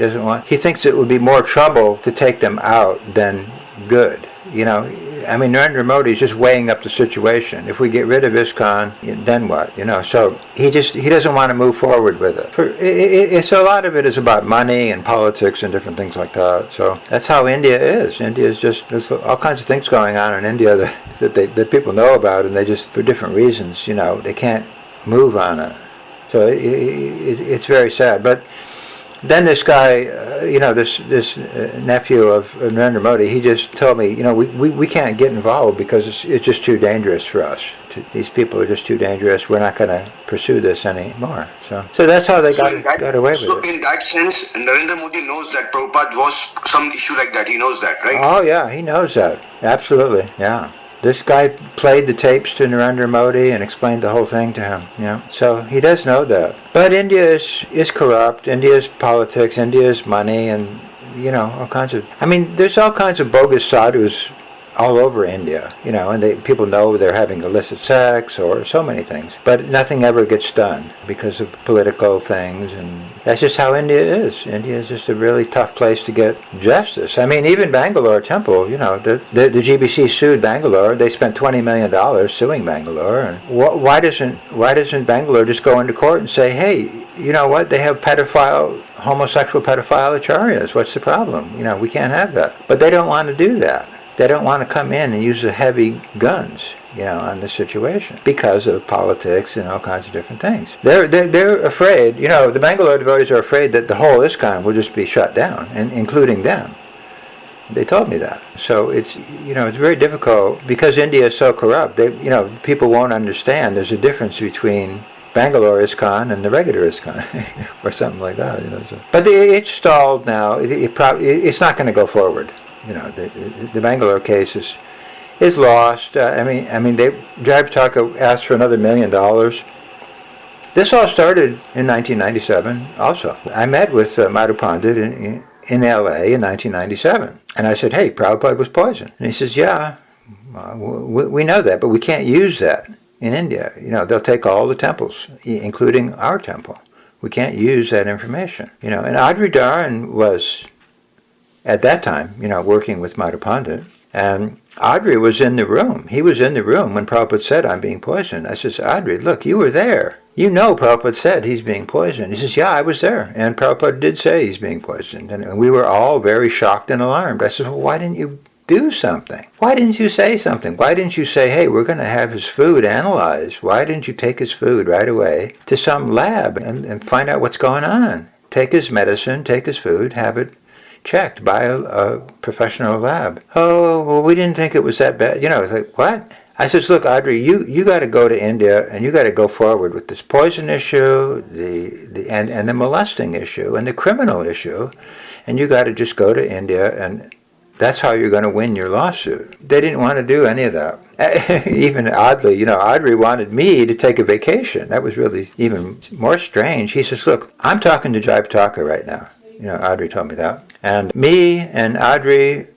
thinks it would be more trouble to take them out than good. Narendra Modi is just weighing up the situation. If we get rid of ISKCON, then what? So he doesn't want to move forward with it. It's a lot of it is about money and politics and different things like that. So that's how India is. India is there's all kinds of things going on in India that people know about, and they just, for different reasons, they can't move on it. So it's very sad. But then this guy, this nephew of Narendra Modi, he just told me, we can't get involved because it's just too dangerous for us. These people are just too dangerous. We're not going to pursue this anymore. So that's how they got away with it. So in that sense, Narendra Modi knows that Prabhupada was some issue like that. He knows that, right? Oh yeah, he knows that. Absolutely, yeah. This guy played the tapes to Narendra Modi and explained the whole thing to him. So he does know that. But India is corrupt. India's politics. India's money, and all kinds of. There's all kinds of bogus sadhus all over India. And people know they're having illicit sex or so many things, but nothing ever gets done because of political things, and that's just how India is. India is just a really tough place to get justice. Even Bangalore Temple, the GBC sued Bangalore. They spent $20 million suing Bangalore, and why doesn't Bangalore just go into court and say, hey, you know what? They have homosexual pedophile acharyas. What's the problem? We can't have that. But they don't want to do that. They don't want to come in and use the heavy guns, on the situation because of politics and all kinds of different things. They're afraid, the Bangalore devotees are afraid that the whole ISKCON will just be shut down, and including them. They told me that. So it's very difficult because India is so corrupt. People won't understand there's a difference between Bangalore ISKCON and the regular ISKCON or something like that. So. But it's stalled now. It's not going to go forward. The Bangalore case is lost. Jayapataka asked for another $1 million. This all started in 1997 also. I met with Madhu Pandit in LA in 1997. And I said, hey, Prabhupada was poisoned. And he says, yeah, we know that, but we can't use that in India. They'll take all the temples, including our temple. We can't use that information. And Adri Dharan was, at that time, working with Madhu Pandit. And Adri was in the room. He was in the room when Prabhupada said, I'm being poisoned. I says, Adri, look, you were there. Prabhupada said he's being poisoned. He says, yeah, I was there. And Prabhupada did say he's being poisoned. And we were all very shocked and alarmed. I said, well, why didn't you do something? Why didn't you say something? Why didn't you say, hey, we're going to have his food analyzed? Why didn't you take his food right away to some lab and find out what's going on? Take his medicine, take his food, have it checked by a professional lab. Oh, well, we didn't think it was that bad. It's like, what? I says, look, Audrey, you got to go to India and you got to go forward with this poison issue, and the molesting issue, and the criminal issue, and you got to just go to India, and that's how you're going to win your lawsuit. They didn't want to do any of that. Even oddly, Audrey wanted me to take a vacation. That was really even more strange. He says, look, I'm talking to Jayapataka right now. Audrey told me that. And me and Jayapataka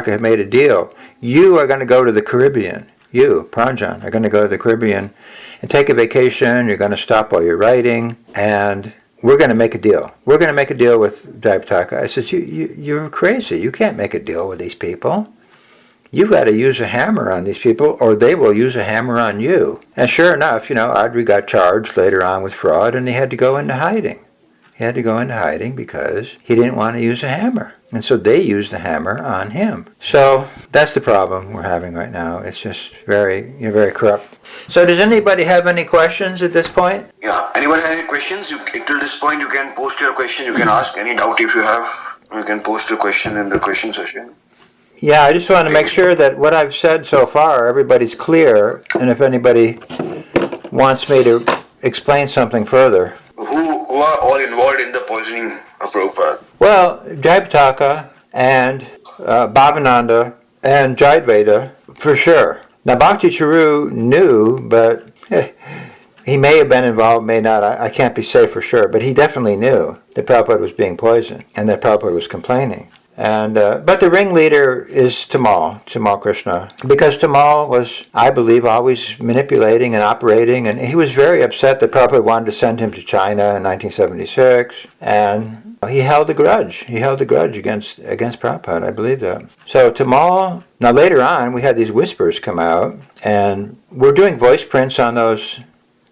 have made a deal. You are going to go to the Caribbean. you, Pranjan, are going to go to the Caribbean and take a vacation. You're going to stop while you're writing, and we're going to make a deal. We're going to make a deal with Jayapataka. I said, you're crazy. You can't make a deal with these people. You've got to use a hammer on these people, or they will use a hammer on you. And sure enough, Audrey got charged later on with fraud, and he had to go into hiding. He had to go into hiding because he didn't want to use a hammer. And so they used the hammer on him. So that's the problem we're having right now. It's just very corrupt. So does anybody have any questions at this point? Yeah. Anyone have any questions? Till this point, you can post your question. You can ask any doubt if you have. You can post your question in the question session. Yeah, I just want to make sure that what I've said so far, everybody's clear. And if anybody wants me to explain something further. Who are all involved in the poisoning of Prabhupada? Well, Jayapataka and Bhavananda and Jayadvaita, for sure. Now, Bhakti Charu knew, but he may have been involved, may not. I can't be safe for sure. But he definitely knew that Prabhupada was being poisoned and that Prabhupada was complaining. And but the ringleader is Tamal Krishna, because Tamal was, I believe, always manipulating and operating, and he was very upset that Prabhupada wanted to send him to China in 1976, and he held a grudge. He held a grudge against Prabhupada. I believe that. So Tamal. Now later on, we had these whispers come out, and we're doing voice prints on those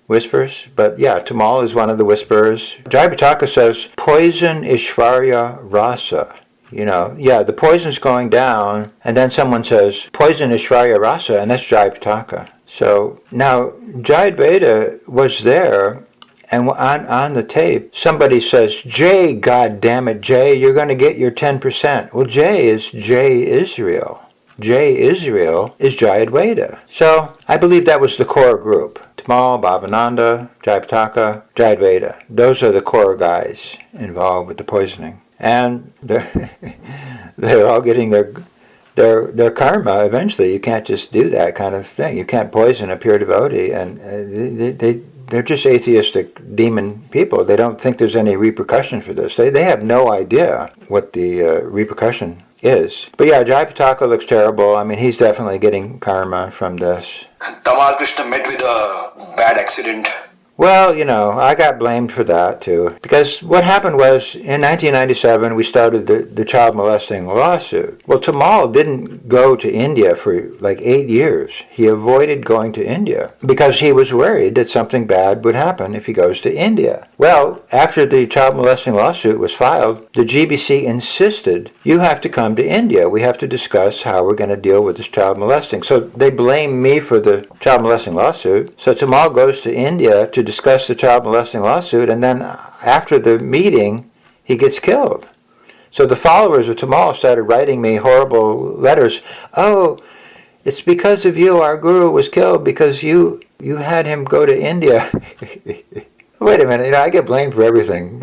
whispers, but yeah, Tamal is one of the whispers. Jayapataka says, "Poison Ishvarya Rasa." The poison's going down, and then someone says, poison Ishvarya Rasa, and that's Jayapataka. So now Jayadvaita was there, and on the tape, somebody says, Jay, God damn it, Jay, you're going to get your 10%. Well, Jay is Jay Israel. Jay Israel is Jayadvaita. So I believe that was the core group. Tamal, Bhavananda, Jayapataka, Jayadvaita. Those are the core guys involved with the poisoning. And they're all getting their karma eventually. You can't just do that kind of thing. You can't poison a pure devotee. And they're just atheistic demon people. They don't think there's any repercussion for this. They have no idea what the repercussion is. But yeah, Jayapataka looks terrible. I mean, he's definitely getting karma from this. Tamal Krishna met with a bad accident. Well, I got blamed for that too. Because what happened was, in 1997, we started the child molesting lawsuit. Well, Tamal didn't go to India for like 8 years. He avoided going to India because he was worried that something bad would happen if he goes to India. Well, after the child molesting lawsuit was filed, the GBC insisted, you have to come to India. We have to discuss how we're going to deal with this child molesting. So they blame me for the child molesting lawsuit. So Tamal goes to India to discuss the child molesting lawsuit, and then after the meeting, he gets killed. So the followers of Tamal started writing me horrible letters. Oh, it's because of you our guru was killed because you had him go to India. Wait a minute, I get blamed for everything.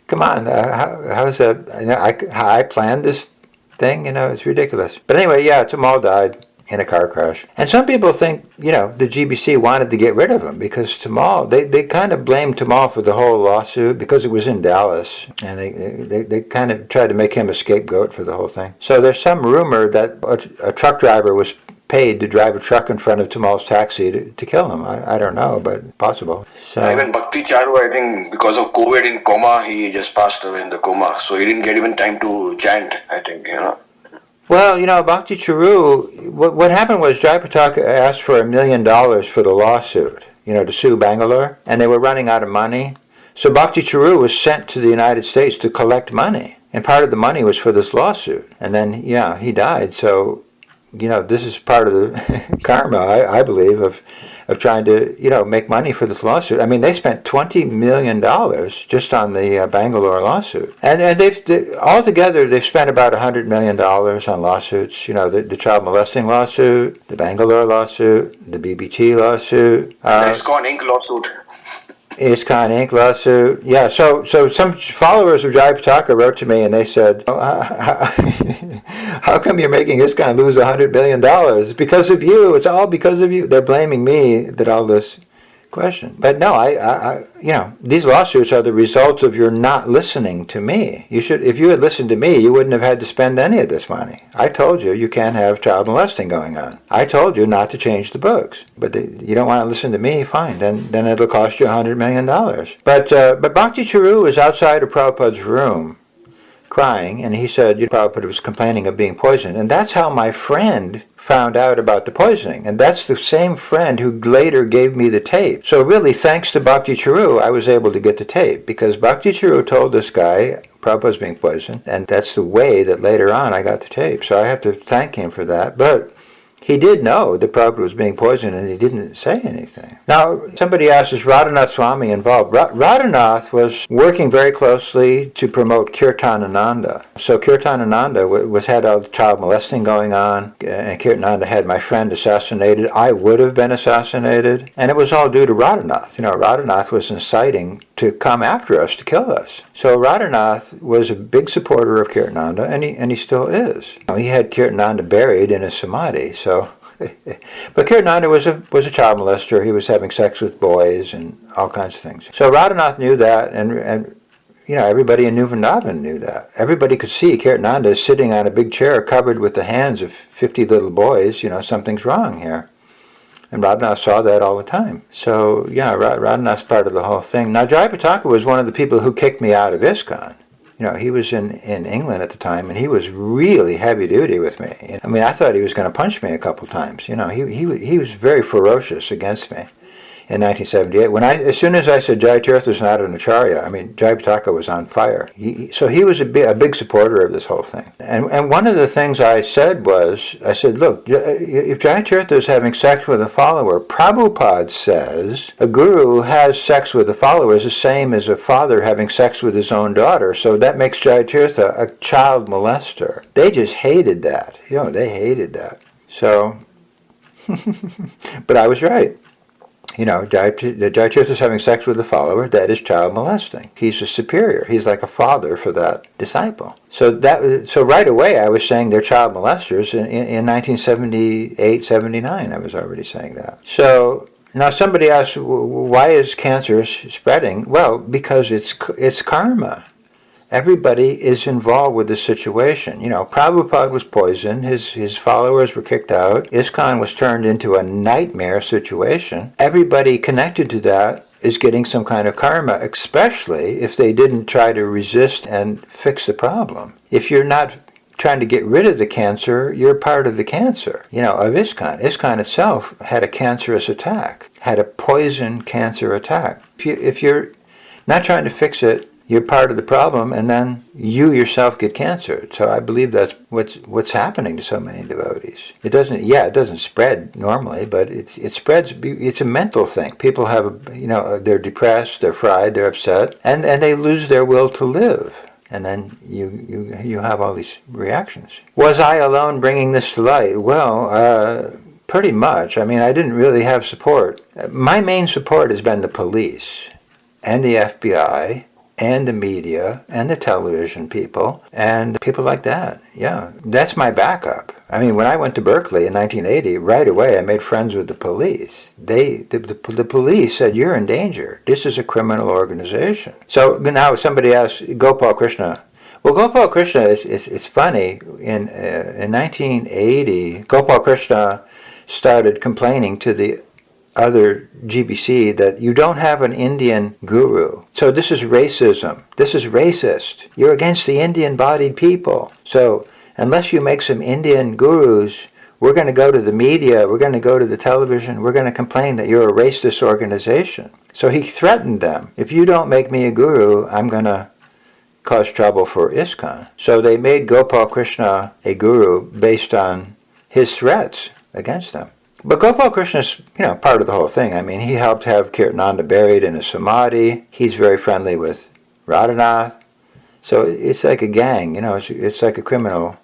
Come on, how's that? I planned this thing. It's ridiculous. But anyway, yeah, Tamal died in a car crash. And some people think, the GBC wanted to get rid of him because Tamal, they kind of blamed Tamal for the whole lawsuit because it was in Dallas. And they kind of tried to make him a scapegoat for the whole thing. So there's some rumor that a truck driver was paid to drive a truck in front of Tamal's taxi to kill him. I don't know, but possible. So, even Bhakti Charu, I think, because of COVID in coma, he just passed away in the coma. So he didn't get even time to chant, I think, Well, Bhakti Charu, what happened was Jayapataka asked for $1 million for the lawsuit, to sue Bangalore, and they were running out of money. So Bhakti Charu was sent to the United States to collect money, and part of the money was for this lawsuit. And then, he died. So, this is part of the karma, I believe, of trying to, make money for this lawsuit. I mean, they spent $20 million just on the Bangalore lawsuit. And altogether, they've spent about $100 million on lawsuits. The child molesting lawsuit, the Bangalore lawsuit, the BBT lawsuit. The ISKCON Inc. lawsuit. ISKCON Inc. lawsuit. Yeah, so some followers of Jayapataka wrote to me and they said, how come you're making ISKCON lose $100 million? It's because of you. It's all because of you. They're blaming me that all this, question. But no, these lawsuits are the results of your not listening to me. If you had listened to me, you wouldn't have had to spend any of this money. I told you you can't have child molesting going on. I told you not to change the books. But you don't want to listen to me, fine. Then it'll cost you $100 million. But Bhakti Charu was outside of Prabhupada's room crying, and he said Prabhupada was complaining of being poisoned. And that's how my friend found out about the poisoning. And that's the same friend who later gave me the tape. So really, thanks to Bhakti Charu, I was able to get the tape, because Bhakti Charu told this guy Prabhupada's being poisoned, and that's the way that later on I got the tape. So I have to thank him for that. But he did know that Prabhupada was being poisoned, and he didn't say anything. Now, somebody asked, is Radhanath Swami involved? Radhanath was working very closely to promote Kirtanananda. So Kirtanananda had all the child molesting going on, and Kirtanananda had my friend assassinated. I would have been assassinated, and it was all due to Radhanath. Radhanath was inciting to come after us, to kill us. So Radhanath was a big supporter of Kirtananda, and he still is. He had Kirtananda buried in a samadhi, so. But Kirtananda was a child molester. He was having sex with boys and all kinds of things. So Radhanath knew that, and everybody in New Vrindavan knew that. Everybody could see Kirtananda is sitting on a big chair covered with the hands of 50 little boys. Something's wrong here. And Radhanath saw that all the time. So, Radhanath's part of the whole thing. Now, Jayapataka was one of the people who kicked me out of ISKCON. He was in England at the time, and he was really heavy-duty with me. I thought he was going to punch me a couple times. He was very ferocious against me in 1978. As soon as I said Jayatirtha is not an acharya, Jayapataka was on fire. So he was a big supporter of this whole thing. And one of the things I said, look, if Jayatirtha is having sex with a follower, Prabhupada says a guru who has sex with a follower is the same as a father having sex with his own daughter. So that makes Jayatirtha a child molester. They just hated that. They hated that. So, but I was right. Jayatirtha is having sex with a follower, that is child molesting. He's a superior. He's like a father for that disciple. So right away I was saying they're child molesters. In 1978, 79, I was already saying that. So now somebody asked, why is cancer spreading? Well, because it's karma. Everybody is involved with the situation. Prabhupada was poisoned. His followers were kicked out. ISKCON was turned into a nightmare situation. Everybody connected to that is getting some kind of karma, especially if they didn't try to resist and fix the problem. If you're not trying to get rid of the cancer, you're part of the cancer, of ISKCON. ISKCON itself had a cancerous attack, had a poison cancer attack. If you're not trying to fix it, you're part of the problem, and then you yourself get cancer. So I believe that's what's happening to so many devotees. It doesn't spread normally, but it spreads. It's a mental thing. People have, they're depressed, they're fried, they're upset, and they lose their will to live. And then you have all these reactions. Was I alone bringing this to light? Well, pretty much. I didn't really have support. My main support has been the police and the FBI and the media and the television people and people like that. Yeah, that's my backup. When I went to Berkeley in 1980, right away I made friends with the police. The police said, you're in danger. This is a criminal organization. So now somebody asked Gopal Krishna. Well, Gopal Krishna is funny. In 1980, Gopal Krishna started complaining to the other GBC that you don't have an Indian guru. So this is racism. This is racist. You're against the Indian-bodied people. So unless you make some Indian gurus, we're going to go to the media, we're going to go to the television, we're going to complain that you're a racist organization. So he threatened them. If you don't make me a guru, I'm going to cause trouble for ISKCON. So they made Gopal Krishna a guru based on his threats against them. But Gopal Krishna's, part of the whole thing. He helped have Kirtananda buried in a samadhi. He's very friendly with Radhanath. So it's like a gang, it's like a criminal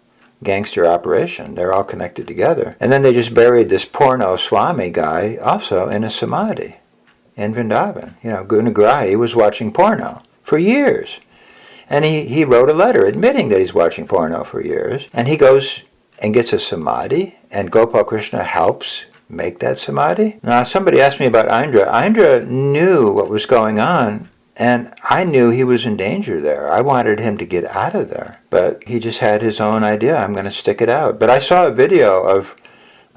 gangster operation. They're all connected together. And then they just buried this porno Swami guy also in a samadhi in Vrindavan. Gunagrahi was watching porno for years. And he wrote a letter admitting that he's watching porno for years. And he goes and gets a samadhi, and Gopal Krishna helps make that samadhi? Now, somebody asked me about Indra. Indra knew what was going on, and I knew he was in danger there. I wanted him to get out of there. But he just had his own idea. I'm going to stick it out. But I saw a video of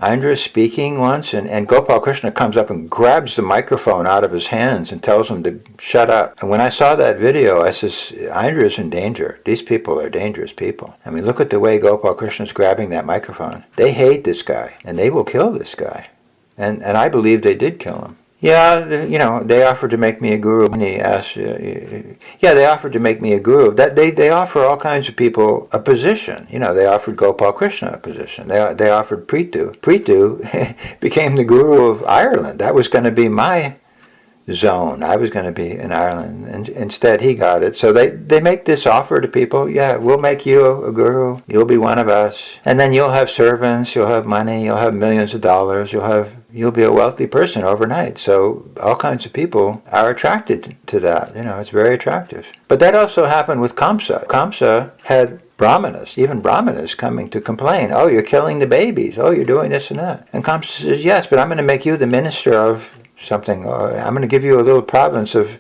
Indra speaking once, and Gopal Krishna comes up and grabs the microphone out of his hands and tells him to shut up. And when I saw that video, I says, Indra is in danger. These people are dangerous people. I mean, look at the way Gopal Krishna's grabbing that microphone. They hate this guy, and they will kill this guy. And I believe they did kill him. Yeah, they offered to make me a guru. And he asked, they offered to make me a guru. That they offer all kinds of people a position. They offered Gopal Krishna a position. They offered Prithu. Prithu became the guru of Ireland. That was going to be my zone. I was going to be in Ireland. And instead, he got it. So they make this offer to people. Yeah, we'll make you a guru. You'll be one of us. And then you'll have servants. You'll have money. You'll have millions of dollars. You'll be a wealthy person overnight. So all kinds of people are attracted to that. It's very attractive. But that also happened with Kamsa. Kamsa had Brahmanas, even Brahmanas, coming to complain. Oh, you're killing the babies. Oh, you're doing this and that. And Kamsa says, yes, but I'm going to make you the minister of something. I'm going to give you a little province of,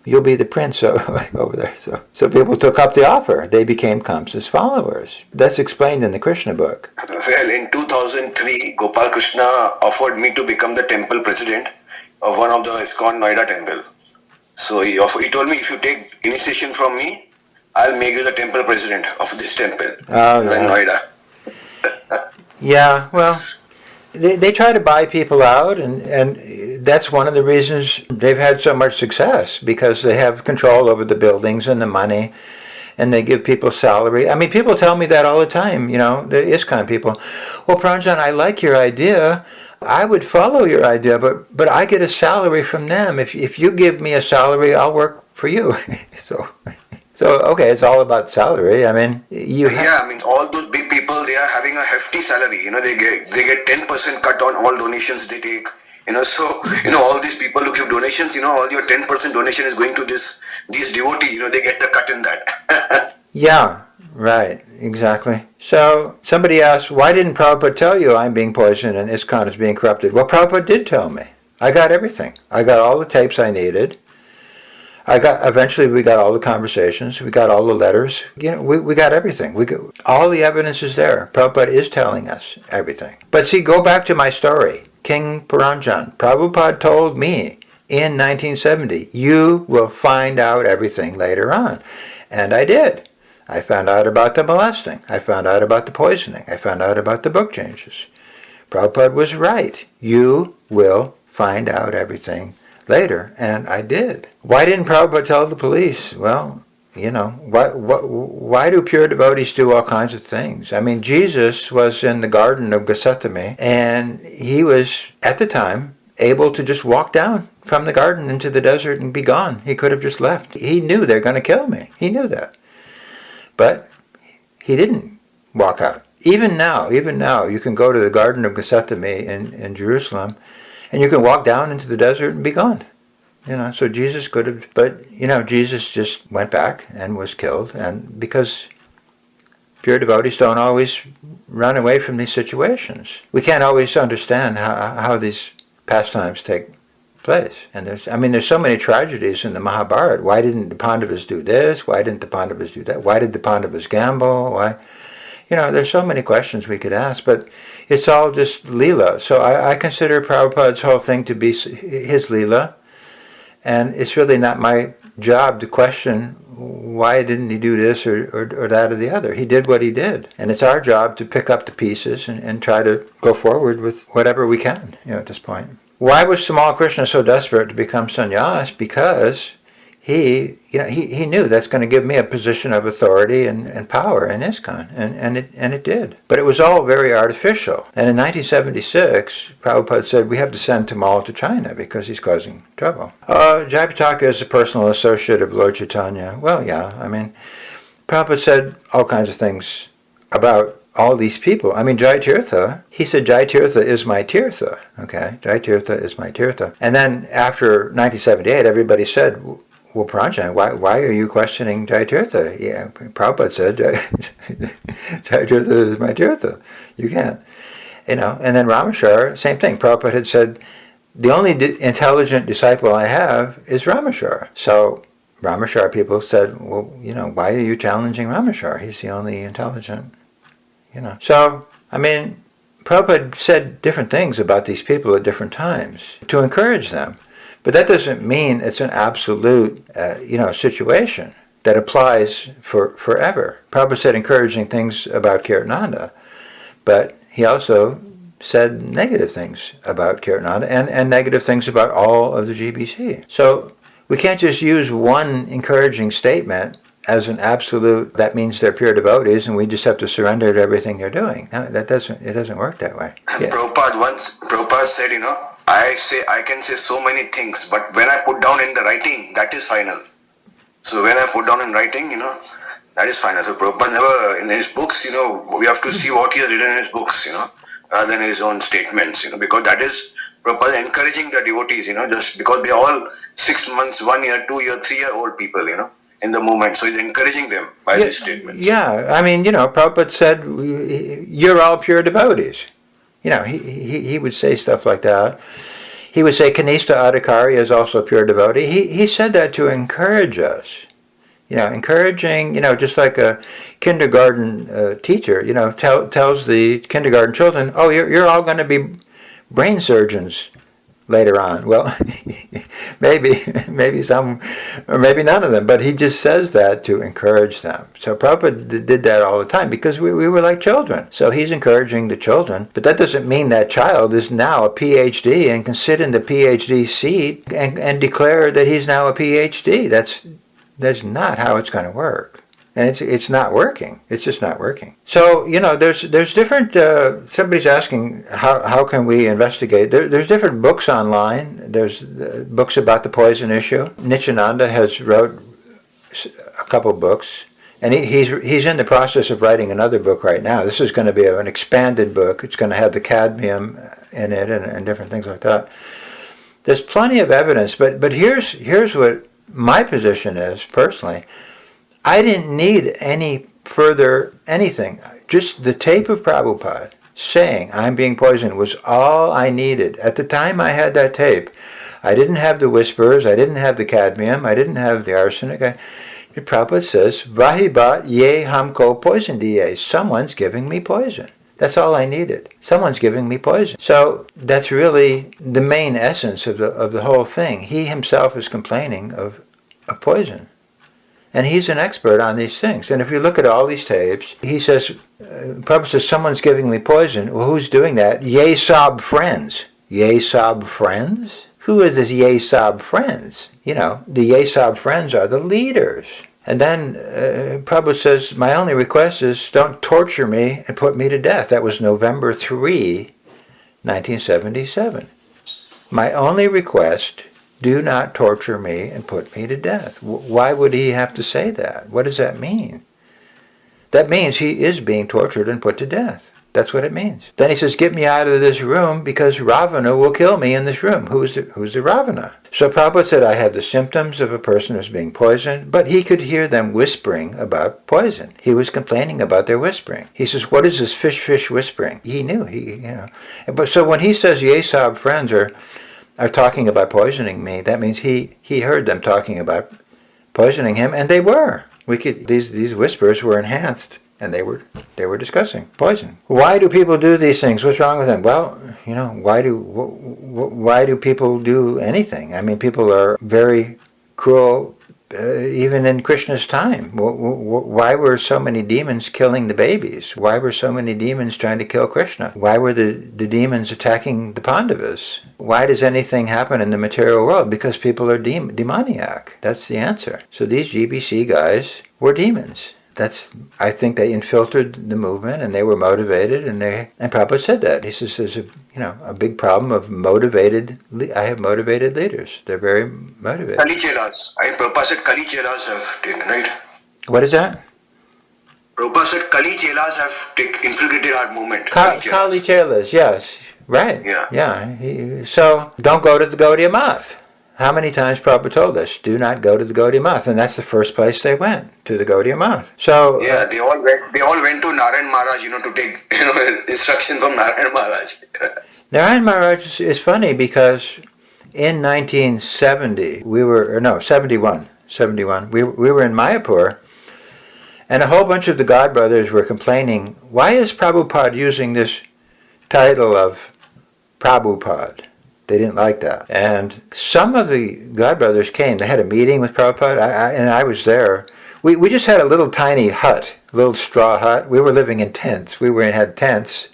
you'll be the prince over there. So people took up the offer. They became Kamsa's followers. That's explained in the Krishna book. Well, in 2003, Gopal Krishna offered me to become the temple president of one of the ISKCON Noida temple. So he told me, if you take initiation from me, I'll make you the temple president of this temple in Noida. Yeah, well, they try to buy people out, and that's one of the reasons they've had so much success, because they have control over the buildings and the money, and they give people salary. I mean, people tell me that all the time, the ISKCON people. Well, Pranjan, I like your idea. I would follow your idea, but I get a salary from them. If you give me a salary, I'll work for you. So okay, it's all about salary. I mean, all those big people, they are having a hefty salary. They get 10% cut on all donations they take. All these people who give donations, all your 10% donation is going to these devotees. They get the cut in that. Yeah, right, exactly. So somebody asked, why didn't Prabhupada tell you I'm being poisoned and ISKCON is being corrupted? Well, Prabhupada did tell me. I got everything. I got all the tapes I needed. Eventually we got all the conversations, we got all the letters, we got everything. All the evidence is there. Prabhupada is telling us everything. But see, go back to my story. King Puranjan, Prabhupada told me in 1970, you will find out everything later on. And I did. I found out about the molesting. I found out about the poisoning. I found out about the book changes. Prabhupada was right. You will find out everything later, and I did. Why didn't Prabhupada tell the police? Well, why do pure devotees do all kinds of things? I mean, Jesus was in the garden of Gethsemane, and he was, at the time, able to just walk down from the garden into the desert and be gone. He could have just left. He knew they're going to kill me. He knew that. But he didn't walk out. Even now, you can go to the garden of Gethsemane in Jerusalem, and you can walk down into the desert and be gone. So Jesus could have, but, Jesus just went back and was killed. And because pure devotees don't always run away from these situations. We can't always understand how these pastimes take place. And there's so many tragedies in the Mahabharata. Why didn't the Pandavas do this? Why didn't the Pandavas do that? Why did the Pandavas gamble? Why? There's so many questions we could ask, but it's all just Leela. So I consider Prabhupada's whole thing to be his Leela, and it's really not my job to question why didn't he do this or that or the other. He did what he did, and it's our job to pick up the pieces and try to go forward with whatever we can, at this point. Why was Tamal Krishna so desperate to become sannyas? Because he knew that's going to give me a position of authority and power in ISKCON, and it did. But it was all very artificial. And in 1976, Prabhupada said, we have to send Tamal to China because he's causing trouble. Jayapataka is a personal associate of Lord Chaitanya. Well, yeah, Prabhupada said all kinds of things about all these people. Jai Tirtha, he said, Jai Tirtha is my Tirtha. Okay, Jai Tirtha is my Tirtha. And then after 1978, everybody said, well, Pranjan, why are you questioning Jai Tirtha? Yeah, Prabhupada said, Jai Tirtha is my Tirtha. You can't. And then Rameshwar, same thing. Prabhupada had said, the only intelligent disciple I have is Rameshwar. So Rameshwar people said, well, why are you challenging Rameshwar? He's the only intelligent, So, Prabhupada said different things about these people at different times to encourage them. But that doesn't mean it's an absolute, situation that applies forever. Prabhupada said encouraging things about Kirtananda, but he also said negative things about Kirtananda and negative things about all of the GBC. So we can't just use one encouraging statement as an absolute, that means they're pure devotees and we just have to surrender to everything they're doing. No, it doesn't work that way. Yeah. Prabhupada said, I can say so many things, but when I put down in the writing, that is final. So when I put down in writing, that is final. So Prabhupada never, in his books, we have to see what he has written in his books, rather than his own statements, because that is Prabhupada encouraging the devotees, just because they're all 6 months, 1 year, 2 year, 3 year old people, in the movement. So he's encouraging them by these statements. Yeah, Prabhupada said, you're all pure devotees. He would say stuff like that. He would say, Kanishta Adhikari is also a pure devotee. He said that to encourage us. Encouraging, just like a kindergarten teacher, tells the kindergarten children, oh, you're all going to be brain surgeons later on. Well, maybe some, or maybe none of them, but he just says that to encourage them. So Prabhupada did that all the time because we were like children. So he's encouraging the children, but that doesn't mean that child is now a PhD and can sit in the PhD seat and declare that he's now a PhD. That's not how it's going to work. And it's not working. It's just not working. So, there's different, somebody's asking how can we investigate. There's different books online. There's books about the poison issue. Nityananda has wrote a couple books. And he's in the process of writing another book right now. This is going to be an expanded book. It's going to have the cadmium in it and different things like that. There's plenty of evidence, but here's what my position is, personally. I didn't need any further anything. Just the tape of Prabhupada saying I'm being poisoned was all I needed. At the time I had that tape, I didn't have the whispers, I didn't have the cadmium, I didn't have the arsenic. Prabhupada says, Vahibat ye hamko poison diye. Someone's giving me poison. That's all I needed. Someone's giving me poison. So that's really the main essence of the whole thing. He himself is complaining of poison. And he's an expert on these things. And if you look at all these tapes, he says, Prabhupada says, someone's giving me poison. Well, who's doing that? Ye Sab friends. Ye Sab friends? Who is this Ye Sab friends? The Ye Sab friends are the leaders. And then Prabhupada says, my only request is don't torture me and put me to death. That was November 3, 1977. My only request, do not torture me and put me to death. Why would he have to say that? What does that mean? That means he is being tortured and put to death. That's what it means. Then he says, get me out of this room because Ravana will kill me in this room. Who's the Ravana? So Prabhupada said, I have the symptoms of a person who's being poisoned, but he could hear them whispering about poison. He was complaining about their whispering. He says, what is this fish whispering? He knew, But so when he says Yesab friends are talking about poisoning me, that means he heard them talking about poisoning him, and they were. These whispers were enhanced, and they were discussing poison. Why do people do these things? What's wrong with them? Well, why do people do anything? People are very cruel, even in Krishna's time. Why were so many demons killing the babies? Why were so many demons trying to kill Krishna? Why were the demons attacking the Pandavas? Why does anything happen in the material world? Because people are demoniac. That's the answer. So these GBC guys were demons. I think they infiltrated the movement and they were motivated, and Prabhupada said that. He says there's a big problem of I have motivated leaders. They're very motivated. Kali Chelas. Prabhupada said Kali Chelas have taken, right? What is that? Prabhupada said Kali Chelas have infiltrated our movement. Kali Chelas, yes. Right. Yeah. So don't go to the Gaudiya Math. How many times Prabhupada told us, do not go to the Gaudiya Math? And that's the first place they went, to the Gaudiya Math. So they all went to Narayan Maharaj, to take instruction from Narayan Maharaj. Narayan Maharaj is funny because in 1970, 71, we were in Mayapur, and a whole bunch of the God Brothers were complaining, why is Prabhupada using this title of Prabhupada? They didn't like that. And some of the God Brothers came. They had a meeting with Prabhupada, and I was there. We just had a little tiny hut, a little straw hut. We were living in tents. Had tents.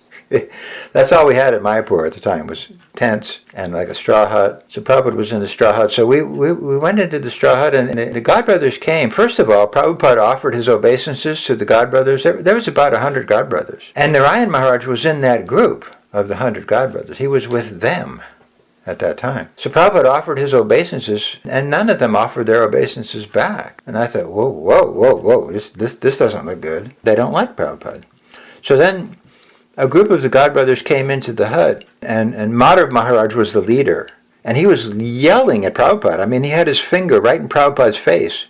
That's all we had at Mayapur at the time was tents and like a straw hut. So Prabhupada was in the straw hut. So we went into the straw hut, and the God Brothers came. First of all, Prabhupada offered his obeisances to the God Brothers. There was about 100 God Brothers. And Narayan Maharaj was in that group of the 100 God Brothers. He was with them at that time. So Prabhupada offered his obeisances, and none of them offered their obeisances back. And I thought, whoa, this doesn't look good. They don't like Prabhupada. So then a group of the God Brothers came into the hut, and Madhav Maharaj was the leader. And he was yelling at Prabhupada. I mean, he had his finger right in Prabhupada's face.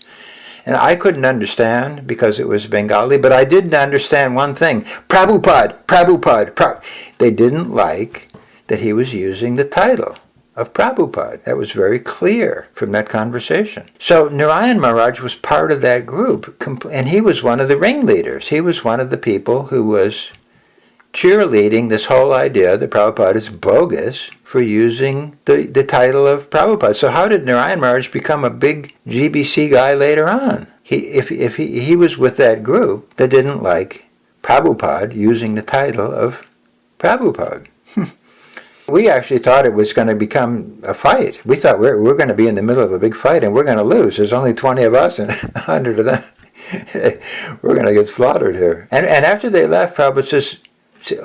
And I couldn't understand because it was Bengali, but I did understand one thing. Prabhupada. They didn't like that he was using the title of Prabhupada. That was very clear from that conversation. So Narayan Maharaj was part of that group, and he was one of the ringleaders. He was one of the people who was cheerleading this whole idea that Prabhupada is bogus for using the title of Prabhupada. So how did Narayan Maharaj become a big GBC guy later on? He was with that group that didn't like Prabhupada using the title of Prabhupada. We actually thought it was going to become a fight. We thought we're going to be in the middle of a big fight and we're going to lose. There's only 20 of us and 100 of them. We're going to get slaughtered here. And after they left, Prabhupada says,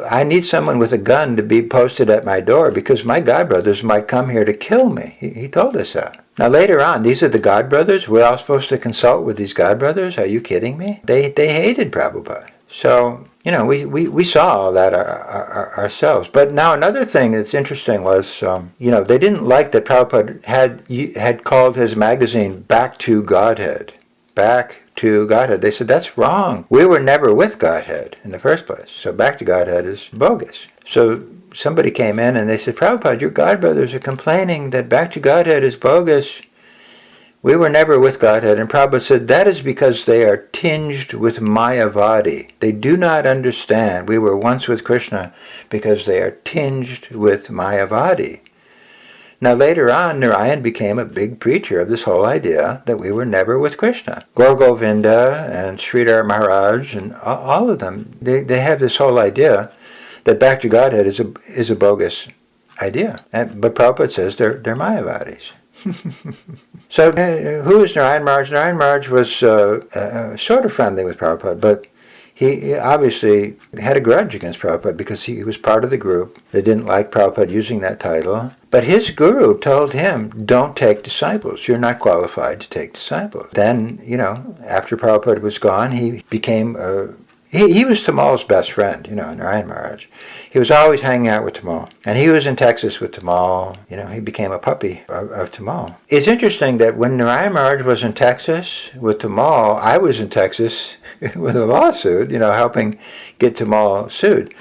I need someone with a gun to be posted at my door because my God Brothers might come here to kill me. He told us that. Now later on, these are the God Brothers? We're all supposed to consult with these God Brothers? Are you kidding me? They hated Prabhupada. So, we saw all that ourselves. But now another thing that's interesting was, they didn't like that Prabhupada had called his magazine Back to Godhead. Back to Godhead. They said, that's wrong. We were never with Godhead in the first place. So Back to Godhead is bogus. So somebody came in and they said, Prabhupada, your God Brothers are complaining that Back to Godhead is bogus. We were never with Godhead. And Prabhupada said, that is because they are tinged with Mayavadi. They do not understand we were once with Krishna because they are tinged with Mayavadi. Now later on, Narayan became a big preacher of this whole idea that we were never with Krishna. Gaur Govinda and Sridhar Maharaj and all of them, they have this whole idea that Back to Godhead is a bogus idea. But Prabhupada says they're Mayavadis. So who is Narayan Maharaj? Narayan Maharaj was sort of friendly with Prabhupada, but he obviously had a grudge against Prabhupada because he was part of the group that didn't like Prabhupada using that title. But his guru told him, don't take disciples. You're not qualified to take disciples. Then, after Prabhupada was gone, he became he was Tamal's best friend, Narayan Maharaj. He was always hanging out with Tamal. And he was in Texas with Tamal. He became a puppy of Tamal. It's interesting that when Narayan Maharaj was in Texas with Tamal, I was in Texas with a lawsuit, helping get Tamal sued.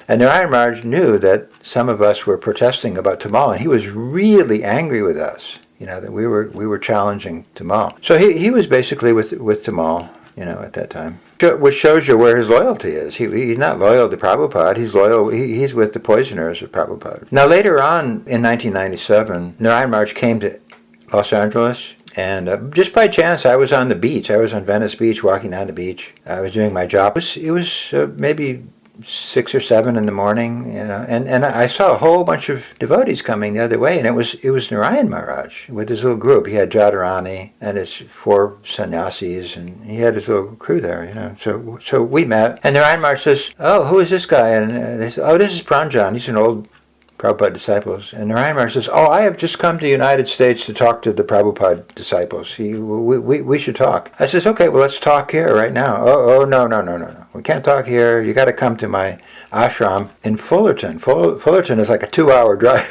And Narayan Maharaj knew that some of us were protesting about Tamal, and he was really angry with us, that we were challenging Tamal. So he was basically with Tamal, at that time. Which shows you where his loyalty is. He's not loyal to Prabhupada. He's loyal. He's with the poisoners of Prabhupada. Now later on in 1997, Narayan Maharaj came to Los Angeles, and just by chance I was on the beach. I was on Venice Beach, walking down the beach. I was doing my job. It was maybe 6 or 7 in the morning, and I saw a whole bunch of devotees coming the other way, and it was Narayan Maharaj with his little group. He had Jadharani and his 4 sannyasis, and he had his little crew there, So we met, and Narayan Maharaj says, "Oh, who is this guy?" And they said, "Oh, this is Pranjan. He's an old Prabhupada disciples." And Narayan Maharaj says, "Oh, I have just come to the United States to talk to the Prabhupada disciples. We should talk." I says, "Okay, well, let's talk here right now." Oh, no. We can't talk here. You got to come to my ashram in Fullerton. Fullerton is like a 2-hour drive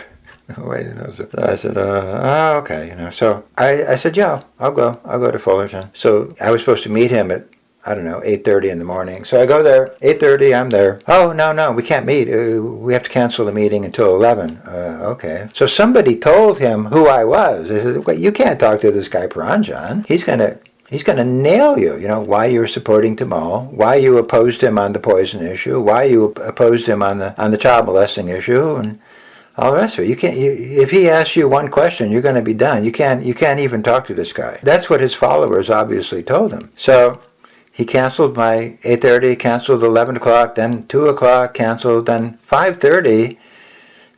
away, So I said, okay, So I said, yeah, I'll go to Fullerton. So I was supposed to meet him at I don't know, 8:30 in the morning. So I go there, 8:30, I'm there. Oh, no, we can't meet. We have to cancel the meeting until 11. Okay. So somebody told him who I was. They said, "Wait, you can't talk to this guy Paranjan. He's going to nail you. You know, why you're supporting Tamal, why you opposed him on the poison issue, why you opposed him on the child molesting issue, and all the rest of it. You can't. If he asks you one question, you're going to be done. You can't even talk to this guy." That's what his followers obviously told him. So he canceled my 8:30, canceled 11 o'clock, then 2 o'clock, canceled, then 5:30.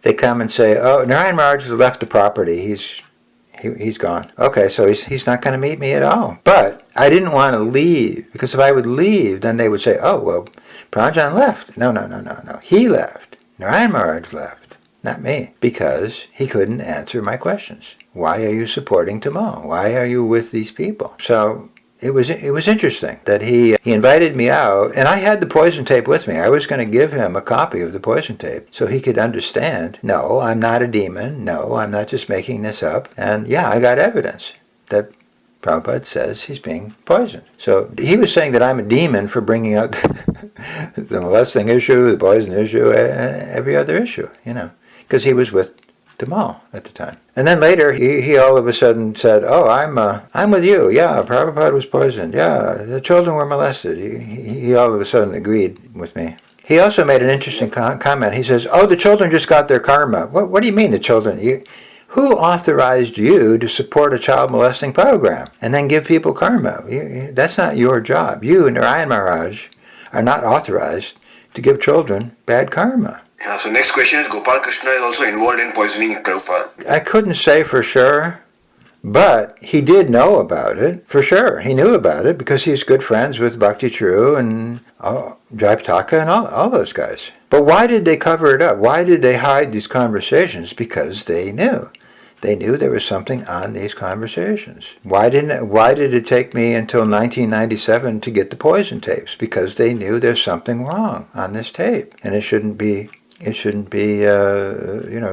They come and say, "Oh, Narayan Maharaj has left the property. He's gone." Okay, so he's not going to meet me at all. But I didn't want to leave, because if I would leave, then they would say, "Oh, well, Pranjan left." No. He left. Narayan Maharaj left. Not me, because he couldn't answer my questions. Why are you supporting Tamal? Why are you with these people? So it was interesting that he invited me out, and I had the poison tape with me. I was going to give him a copy of the poison tape so he could understand, no, I'm not a demon. No, I'm not just making this up. And yeah, I got evidence that Prabhupada says he's being poisoned. So he was saying that I'm a demon for bringing out the molesting issue, the poison issue, every other issue, because he was with Tamal at the time. And then later, he all of a sudden said, "Oh, I'm with you. Yeah, Prabhupada was poisoned. Yeah, the children were molested." He all of a sudden agreed with me. He also made an interesting comment. He says, "Oh, the children just got their karma." What do you mean the children? Who authorized you to support a child molesting program and then give people karma? That's not your job. You, Narayan Maharaj, are not authorized to give children bad karma. Yeah, so next question is, Gopal Krishna is also involved in poisoning Prabhupada. I couldn't say for sure, but he did know about it, for sure. He knew about it because he's good friends with Bhakti Churu and Jai Pataka and all those guys. But why did they cover it up? Why did they hide these conversations? Because they knew. They knew there was something on these conversations. Why did it take me until 1997 to get the poison tapes? Because they knew there's something wrong on this tape, and it shouldn't be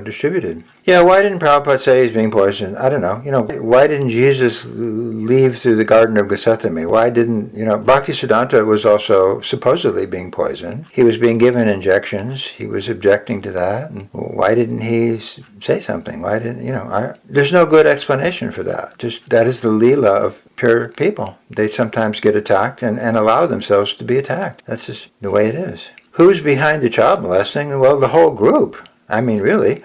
distributed. Yeah, why didn't Prabhupada say he's being poisoned? I don't know. Why didn't Jesus leave through the Garden of Gethsemane? Why didn't, Bhaktisiddhanta was also supposedly being poisoned. He was being given injections. He was objecting to that. And why didn't he say something? Why didn't, there's no good explanation for that. Just that is the Leela of pure people. They sometimes get attacked and allow themselves to be attacked. That's just the way it is. Who's behind the child molesting? Well, the whole group. I mean, really.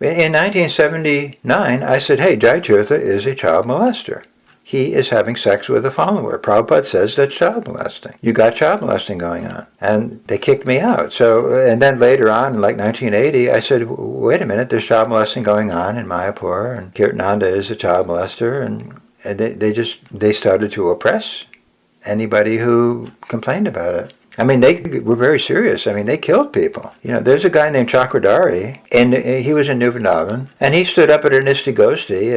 In 1979, I said, hey, Jai Tirtha is a child molester. He is having sex with a follower. Prabhupada says that's child molesting. You got child molesting going on. And they kicked me out. So, and then later on, in like 1980, I said, wait a minute, there's child molesting going on in Mayapur, and Kirtananda is a child molester, and they started to oppress anybody who complained about it. I mean, they were very serious. I mean, they killed people. There's a guy named Chakradhari, and he was in New Vrindavan, and he stood up at a Nisti Gosti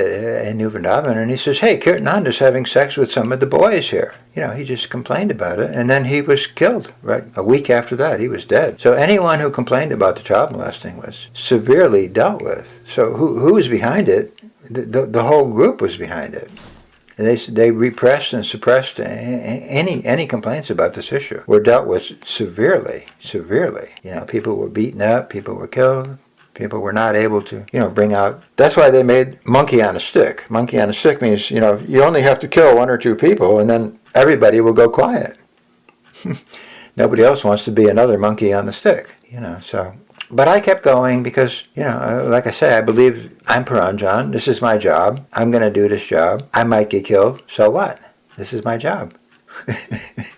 in New Vrindavan, and he says, hey, Kirtananda's having sex with some of the boys here. He just complained about it, and then he was killed, right? A week after that, he was dead. So anyone who complained about the child molesting was severely dealt with. So who was behind it? The whole group was behind it. They repressed and suppressed any complaints about this issue. Were dealt with severely. People were beaten up, people were killed, people were not able to, bring out. That's why they made monkey on a stick. Monkey on a stick means, you only have to kill one or two people, and then everybody will go quiet. Nobody else wants to be another monkey on the stick, so. But I kept going because, like I say, I believe I'm Paranjan. This is my job. I'm going to do this job. I might get killed. So what? This is my job. This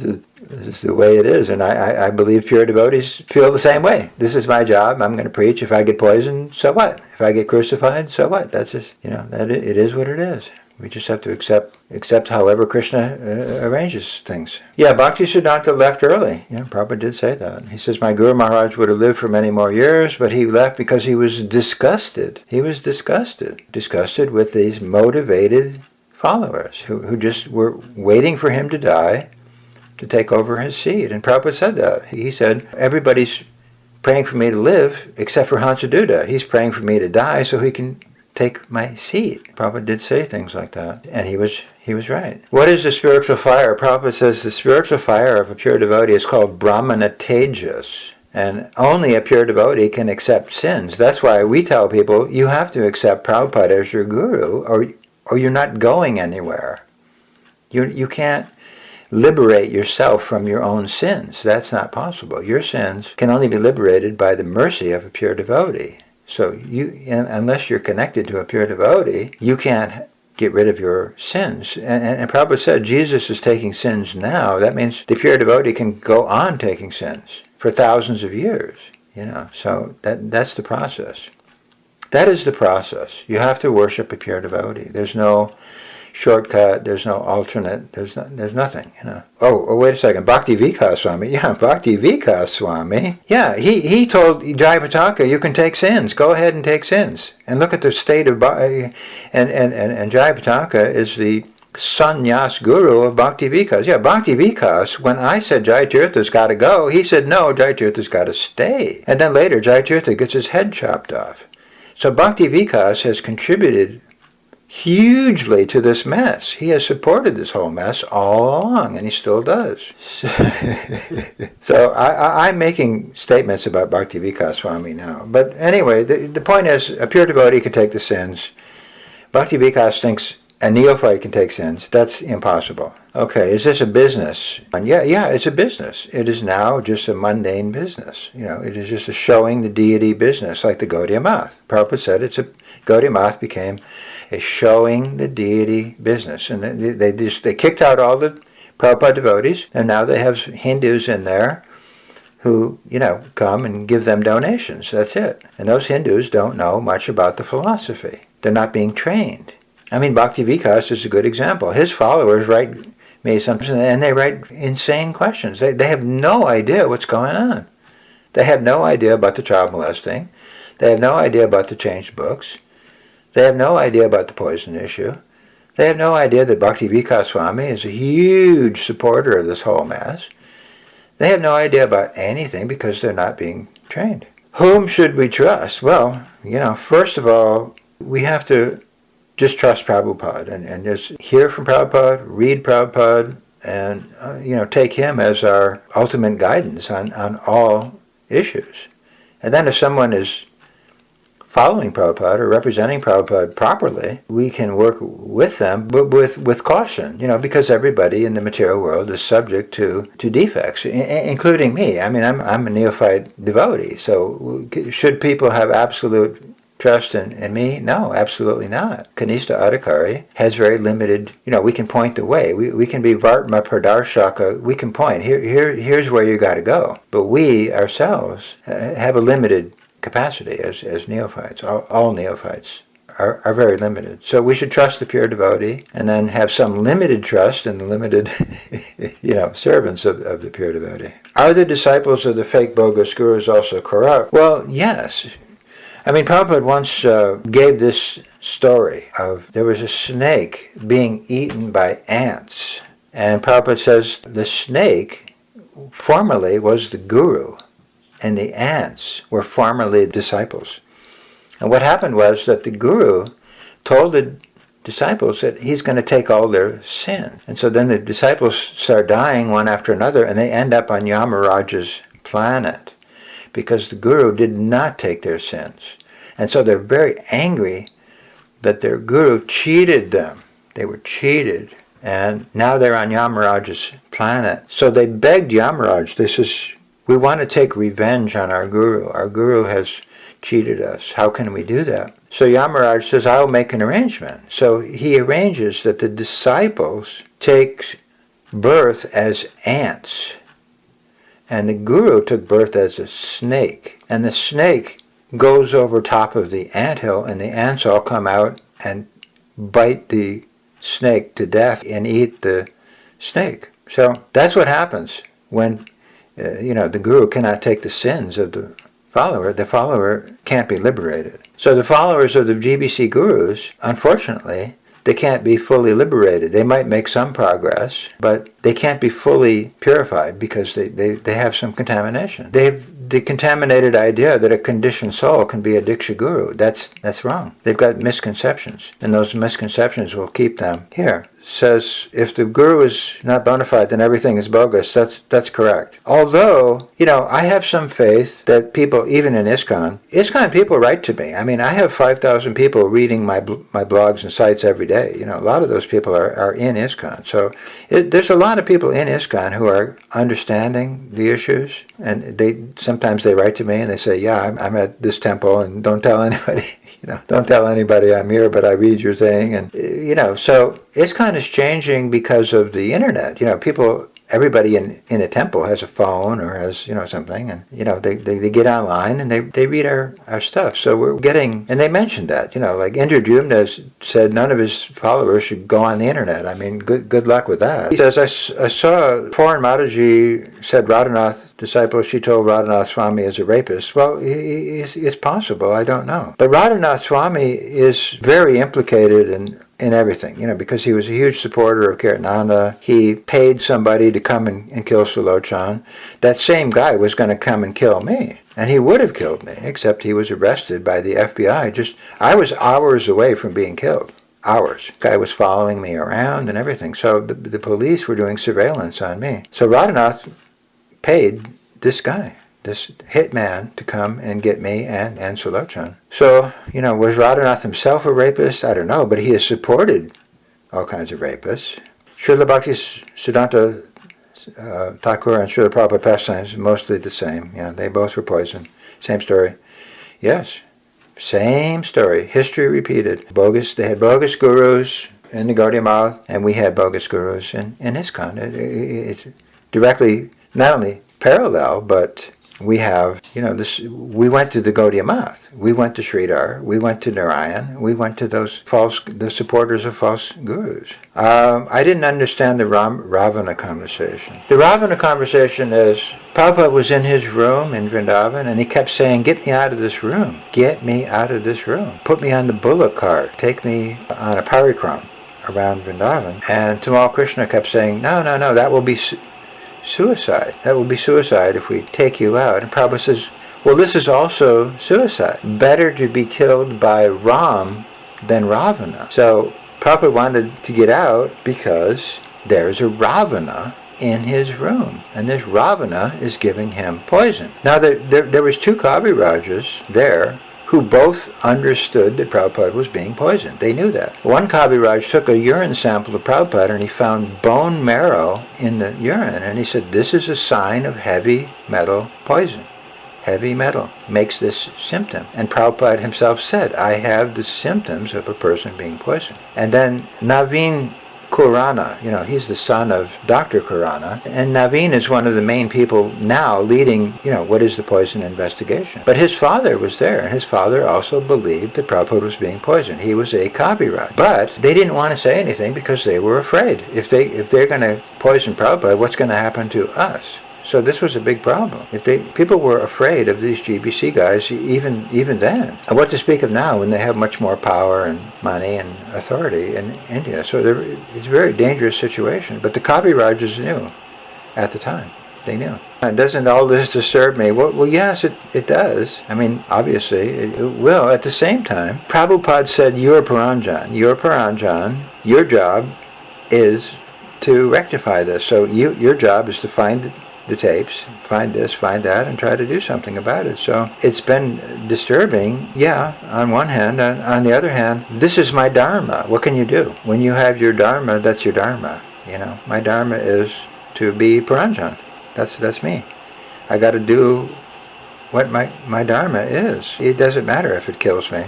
is the way it is. And I believe pure devotees feel the same way. This is my job. I'm going to preach. If I get poisoned, so what? If I get crucified, so what? That's just, that it is what it is. We just have to accept however Krishna arranges things. Yeah, Bhaktisiddhanta left early. Yeah, Prabhupada did say that. He says, my Guru Maharaj would have lived for many more years, but he left because he was disgusted. He was disgusted with these motivated followers who just were waiting for him to die to take over his seat. And Prabhupada said that. He said, everybody's praying for me to live except for Hansaduta. He's praying for me to die so he can take my seat. Prabhupada did say things like that. And he was He was right. What is the spiritual fire? Prabhupada says the spiritual fire of a pure devotee is called Brahmana Tejas. And only a pure devotee can accept sins. That's why we tell people you have to accept Prabhupada as your guru, or you're not going anywhere. You can't liberate yourself from your own sins. That's not possible. Your sins can only be liberated by the mercy of a pure devotee. So unless you're connected to a pure devotee, you can't get rid of your sins. And Prabhupada said Jesus is taking sins now. That means the pure devotee can go on taking sins for thousands of years. So that's the process. That is the process. You have to worship a pure devotee. There's no shortcut, there's no alternate, there's nothing, Oh, wait a second, Bhakti Vikas Swami. Yeah, Bhakti Vikas Swami. Yeah, he told Jayapataka, you can take sins, go ahead and take sins. And look at the state of, and Jayapataka is the sannyas guru of Bhakti Vikas. Yeah, Bhakti Vikas, when I said Jayatirtha's got to go, he said, no, Jayatirtha's got to stay. And then later, Jayatirtha gets his head chopped off. So Bhakti Vikas has contributed hugely to this mess. He has supported this whole mess all along, and he still does. So I'm making statements about Bhakti Vikas Swami now. But anyway, the point is, a pure devotee can take the sins. Bhakti Vikas thinks a neophyte can take sins. That's impossible. Okay, is this a business? And yeah, it's a business. It is now just a mundane business. It is just a showing the deity business, like the Gaudiya Math. Prabhupada said Gaudiya Math became a showing the deity business. And they kicked out all the Prabhupada devotees, and now they have Hindus in there who, come and give them donations. That's it. And those Hindus don't know much about the philosophy. They're not being trained. I mean, Bhakti Vikas is a good example. His followers write me something, and they write insane questions. They have no idea what's going on. They have no idea about the child molesting. They have no idea about the changed books. They have no idea about the poison issue. They have no idea that Bhakti Vikas Swami is a huge supporter of this whole mess. They have no idea about anything because they're not being trained. Whom should we trust? Well, first of all, we have to just trust Prabhupada and just hear from Prabhupada, read Prabhupada, and take him as our ultimate guidance on all issues. And then if someone is following Prabhupada or representing Prabhupada properly, we can work with them, but with caution, because everybody in the material world is subject to defects, including me. I mean, I'm a neophyte devotee, so should people have absolute trust in me? No, absolutely not. Kanishta Adhikari has very limited, we can point the way. We can be Vartma Pradarshaka. We can point. Here's where you got to go. But we ourselves have a limited capacity as neophytes. All neophytes are very limited. So we should trust the pure devotee and then have some limited trust in the limited, servants of the pure devotee. Are the disciples of the fake bogus gurus also corrupt? Well, yes. I mean, Prabhupada once gave this story of there was a snake being eaten by ants. And Prabhupada says the snake formerly was the guru, and the ants were formerly disciples. And what happened was that the guru told the disciples that he's going to take all their sin. And so then the disciples start dying one after another, and they end up on Yamaraja's planet, because the guru did not take their sins. And so they're very angry that their guru cheated them. They were cheated. And now they're on Yamaraja's planet. So they begged Yamaraj. They says, we want to take revenge on our guru. Our guru has cheated us. How can we do that? So Yamaraj says, I'll make an arrangement. So he arranges that the disciples take birth as ants. And the guru took birth as a snake. And the snake goes over top of the anthill, and the ants all come out and bite the snake to death and eat the snake. So that's what happens when, the guru cannot take the sins of the follower. The follower can't be liberated. So the followers of the GBC gurus, unfortunately, they can't be fully liberated. They might make some progress, but they can't be fully purified because they have some contamination. They have the contaminated idea that a conditioned soul can be a Diksha guru. That's wrong. They've got misconceptions, and those misconceptions will keep them here. says if the guru is not bona fide, then everything is bogus. That's correct. Although, I have some faith that people, even in ISKCON people write to me. I mean, I have 5,000 people reading my blogs and sites every day. A lot of those people are in ISKCON. So there's a lot of people in ISKCON who are understanding the issues, and sometimes they write to me and they say, yeah, I'm at this temple, and don't tell anybody. Don't tell anybody I'm here, but I read your thing. And, so ISKCON is changing because of the internet. Everybody in a temple has a phone or has, something, and, they get online and they read our stuff. So we're getting, and they mentioned that, like Indra Jumna said none of his followers should go on the internet. I mean, good luck with that. He says, I saw foreign Mataji said Radhanath disciple, she told Radhanath Swami is a rapist. Well, it's possible. I don't know. But Radhanath Swami is very implicated in everything, because he was a huge supporter of Kirtananda. He paid somebody to come and kill Sulochan. That same guy was going to come and kill me. And he would have killed me, except he was arrested by the FBI. I was hours away from being killed. Hours. Guy was following me around and everything. So the police were doing surveillance on me. So Radhanath paid this guy, this hitman, to come and get me and Sulochan. So, was Radhanath himself a rapist? I don't know, but he has supported all kinds of rapists. Srila Bhakti Siddhanta Thakur and Srila Prabhupada pastimes, mostly the same. They both were poisoned. Same story. Yes, same story. History repeated. They had bogus gurus in the Gaudiya Math, and we had bogus gurus in ISKCON. It's directly not only parallel, but we have, this. We went to the Gaudiya Math. We went to Sridhar. We went to Narayan. We went to the supporters of false gurus. I didn't understand the Ravana conversation. The Ravana conversation is, Prabhupada was in his room in Vrindavan, and he kept saying, get me out of this room. Get me out of this room. Put me on the bullock cart. Take me on a parikram around Vrindavan. And Tamal Krishna kept saying, no, that will be suicide. That will be suicide if we take you out. And Prabhupada says, well, this is also suicide. Better to be killed by Ram than Ravana. So Prabhupada wanted to get out because there's a Ravana in his room. And this Ravana is giving him poison. Now, there was two Kavirajas there who both understood that Prabhupada was being poisoned. They knew that. One Kaviraj took a urine sample of Prabhupada and he found bone marrow in the urine. And he said, this is a sign of heavy metal poison. Heavy metal makes this symptom. And Prabhupada himself said, I have the symptoms of a person being poisoned. And then Naveen Khurana, he's the son of Dr. Khurana, and Naveen is one of the main people now leading, what is the poison investigation. But his father was there, and his father also believed that Prabhupada was being poisoned. He was a Kabiraj. But they didn't want to say anything because they were afraid. If they're going to poison Prabhupada, what's going to happen to us? So this was a big problem. People were afraid of these GBC guys even then. And what to speak of now when they have much more power and money and authority in India. So it's a very dangerous situation. But the Kabirajas knew at the time. They knew. And doesn't all this disturb me? Well, yes, it does. I mean, obviously, it will. At the same time, Prabhupada said, you're Paranjan. You're Paranjan. Your job is to rectify this. So your job is to find the tapes, find this, find that, and try to do something about it. So it's been disturbing, on one hand. On the other hand, this is my dharma. What can you do? When you have your dharma, that's your dharma. My dharma is to be Paranjan. That's me. I got to do what my dharma is. It doesn't matter if it kills me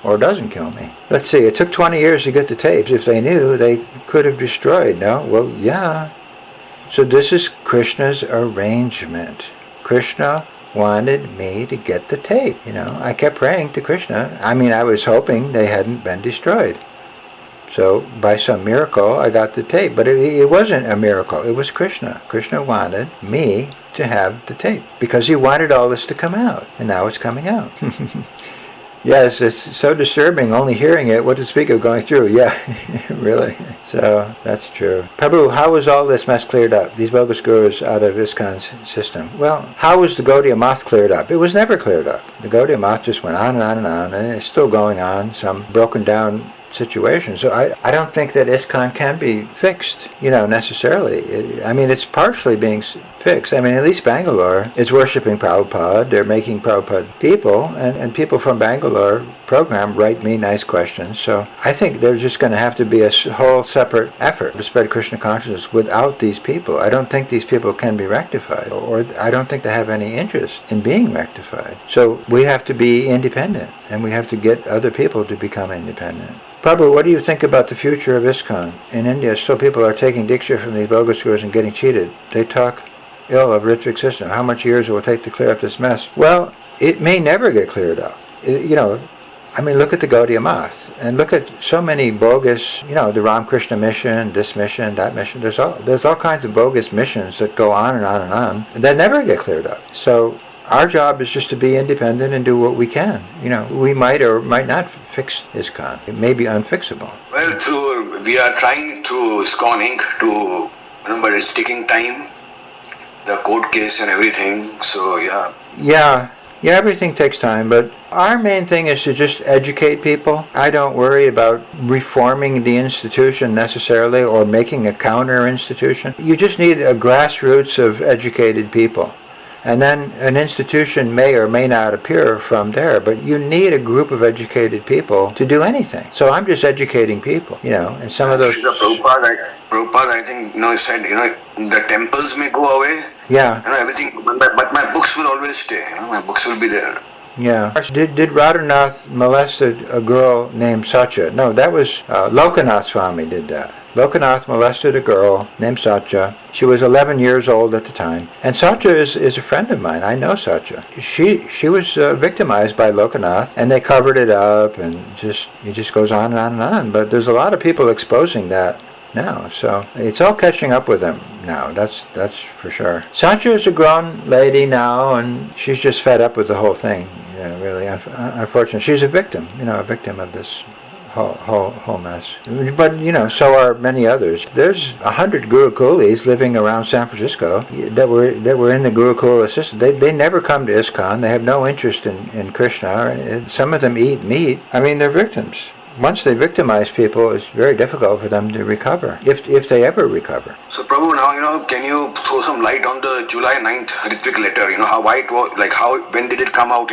or doesn't kill me. Let's see, it took 20 years to get the tapes. If they knew, they could have destroyed. No? Well, yeah. So this is Krishna's arrangement. Krishna wanted me to get the tape. I kept praying to Krishna. I mean, I was hoping they hadn't been destroyed. So by some miracle, I got the tape. But it wasn't a miracle. It was Krishna. Krishna wanted me to have the tape because he wanted all this to come out. And now it's coming out. Yes, it's so disturbing only hearing it. What to speak of going through? Yeah, really. So that's true. Prabhu, how was all this mess cleared up? These bogus gurus out of ISKCON's system. Well, how was the Gaudiya Math cleared up? It was never cleared up. The Gaudiya Math just went on and on and on, and it's still going on. Some broken down situation. So I don't think that ISKCON can be fixed, necessarily. I mean, it's partially being fixed. I mean, at least Bangalore is worshiping Prabhupada. They're making Prabhupada people, and people from Bangalore program write me nice questions. So I think there's just going to have to be a whole separate effort to spread Krishna consciousness without these people. I don't think these people can be rectified, or I don't think they have any interest in being rectified. So we have to be independent, and we have to get other people to become independent. Prabhu, what do you think about the future of ISKCON? In India, still people are taking Diksha from these bogus gurus and getting cheated. They talk ill of Ritvik system. How much years will it take to clear up this mess? Well, it may never get cleared up. I mean, look at the Gaudiya Math, and look at so many bogus, the Ramakrishna mission, this mission, that mission. There's all kinds of bogus missions that go on and on and on, and that never get cleared up. So our job is just to be independent and do what we can. We might or might not fix ISKCON. It may be unfixable. Well, we are trying through ISKCON Inc. to, but it's taking time, the court case and everything, so yeah. Yeah, everything takes time, but our main thing is to just educate people. I don't worry about reforming the institution necessarily or making a counter institution. You just need a grassroots of educated people. And then an institution may or may not appear from there, but you need a group of educated people to do anything. So I'm just educating people, and some of those... Prabhupada, I think, said, the temples may go away. Yeah. Everything, but my books will always stay. My books will be there. Yeah. Did Radhanath molest a girl named Satya? No, that was Lokanath Swami did that. Lokanath molested a girl named Satya. She was 11 years old at the time. And Satya is a friend of mine. I know Satya. She was victimized by Lokanath, and they covered it up, and it just goes on and on and on. But there's a lot of people exposing that now, so it's all catching up with them now. That's for sure. Satya is a grown lady now, and she's just fed up with the whole thing. Really, unfortunately, she's a victim. A victim of this whole mess. But so are many others. There's 100 Gurukulis living around San Francisco that were in the Gurukula system. They never come to ISKCON. They have no interest in Krishna. Some of them eat meat. I mean, they're victims. Once they victimize people, it's very difficult for them to recover, if they ever recover. So Prabhu, now, can you throw some light on the July 9th Ritvik letter? Why it was, when did it come out,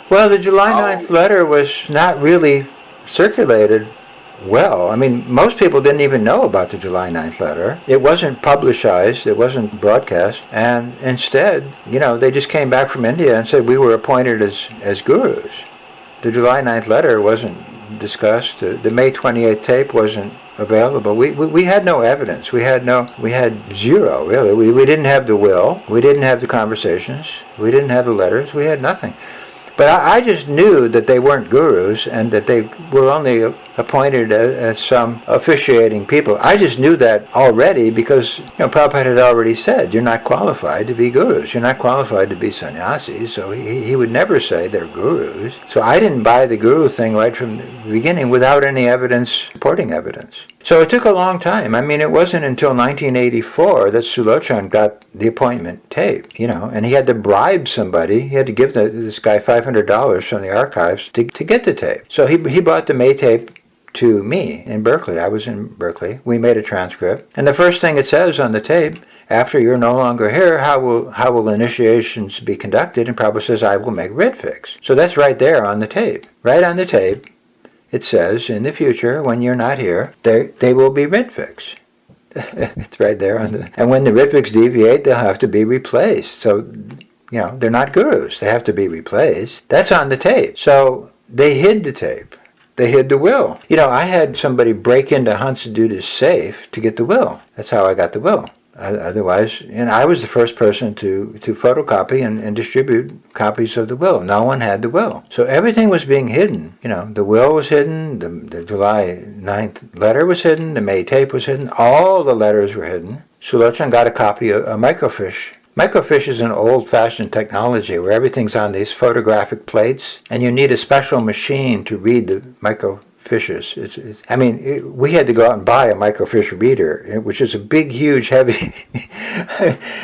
Well, the July 9th letter was not really circulated well. I mean, most people didn't even know about the July 9th letter. It wasn't publicized. It wasn't broadcast. And instead, they just came back from India and said we were appointed as gurus. The July 9th letter wasn't discussed. The May 28th tape wasn't available. We had no evidence. We had zero, really. We didn't have the will. We didn't have the conversations. We didn't have the letters. We had nothing. But I just knew that they weren't gurus and that they were only appointed as some officiating people. I just knew that already because Prabhupada had already said, you're not qualified to be gurus. You're not qualified to be sannyasis. So he would never say they're gurus. So I didn't buy the guru thing right from the beginning without any evidence, supporting evidence. So it took a long time. I mean, it wasn't until 1984 that Sulochan got the appointment tape, and he had to bribe somebody. He had to give this guy $500 from the archives to get the tape. So he bought the May tape to me in Berkeley. I was in Berkeley. We made a transcript. And the first thing it says on the tape, after you're no longer here, how will initiations be conducted? And Prabhupada says, I will make Ritviks. So that's right there on the tape. Right on the tape. It says, in the future, when you're not here, they will be Ritviks. It's right there and when the Ritviks deviate, they'll have to be replaced. So, they're not gurus. They have to be replaced. That's on the tape. So they hid the tape. They hid the will. I had somebody break into Hansaduta's safe to get the will. That's how I got the will. Otherwise, and I was the first person to photocopy and distribute copies of the will. No one had the will. So everything was being hidden. The will was hidden, the July 9th letter was hidden, the May tape was hidden, all the letters were hidden. Sulochan got a copy of a microfiche. Microfiche is an old-fashioned technology where everything's on these photographic plates, and you need a special machine to read the microfiche microfishes. We had to go out and buy a microfiche reader, which is a big, huge, heavy.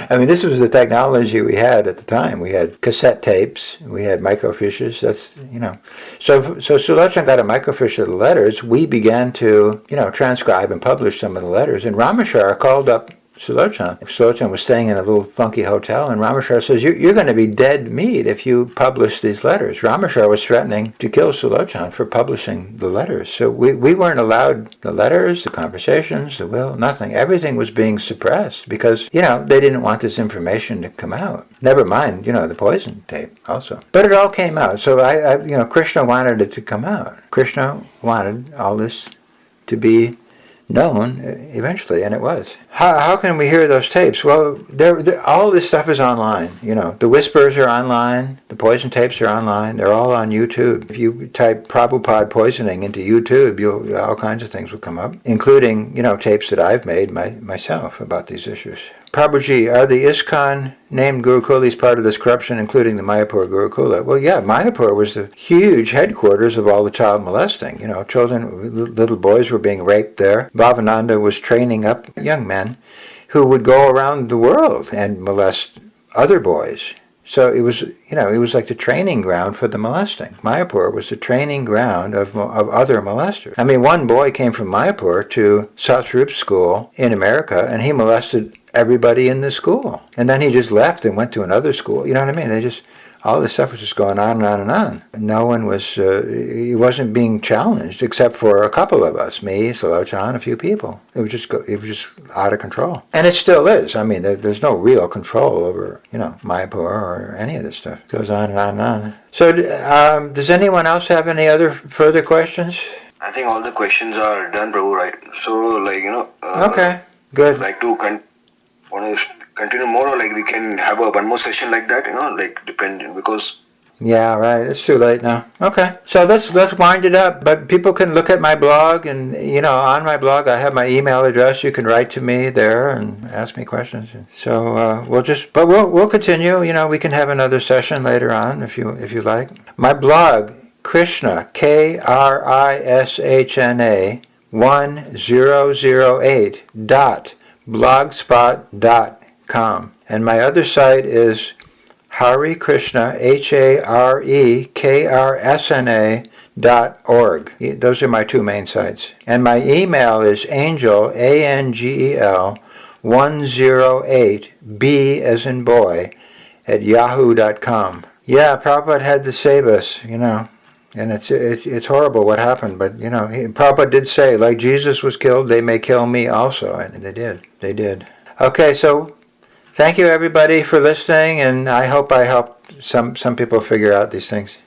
This was the technology we had at the time. We had cassette tapes. We had microfiches. So Sulochana got a microfiche of the letters. We began to, transcribe and publish some of the letters. And Rameshwar called up Sulochana. Sulochana was staying in a little funky hotel, and Rameshwar says, you're going to be dead meat if you publish these letters. Rameshwar was threatening to kill Sulochana for publishing the letters. So we weren't allowed the letters, the conversations, the will, nothing. Everything was being suppressed because, they didn't want this information to come out. Never mind, the poison tape also. But it all came out. So Krishna wanted it to come out. Krishna wanted all this to be known eventually, and it was. How can we hear those tapes? Well, all this stuff is online. The whispers are online, the poison tapes are online, they're all on YouTube. If you type Prabhupada poisoning into YouTube, all kinds of things will come up, including, tapes that I've made myself about these issues. Prabhuji, are the ISKCON named Gurukulis part of this corruption, including the Mayapur Gurukula? Well, yeah, Mayapur was the huge headquarters of all the child molesting. Children, little boys were being raped there. Bhavananda was training up young men who would go around the world and molest other boys. So it was like the training ground for the molesting. Mayapur was the training ground of other molesters. One boy came from Mayapur to Satsrup school in America, and he molested everybody in the school. And then he just left and went to another school. You know what I mean? All this stuff was just going on and on and on. No one was, he wasn't being challenged except for a couple of us, me, Sulochana, a few people. It was just out of control. And it still is. There's no real control over, Mayapur or any of this stuff. It goes on and on and on. So does anyone else have any other further questions? I think all the questions are done, Prabhu, right? So, okay, good. Like to want to continue more, or we can have one more session like that, depending, because... Yeah, right. It's too late now. Okay. So let's wind it up. But people can look at my blog, and on my blog I have my email address. You can write to me there and ask me questions. So we'll continue. We can have another session later on if you like. My blog, Krishna, KRISHNA 1008.blogspot.com. And my other site is Hare Krishna, HareKrsna.org. Those are my two main sites. And my email is angel, ANGEL, 108, B as in boy, at yahoo.com. Yeah, Prabhupada had to save us, And it's horrible what happened, but Prabhupada did say, like Jesus was killed, they may kill me also, and they did. Okay, so thank you everybody for listening, and I hope I helped some people figure out these things.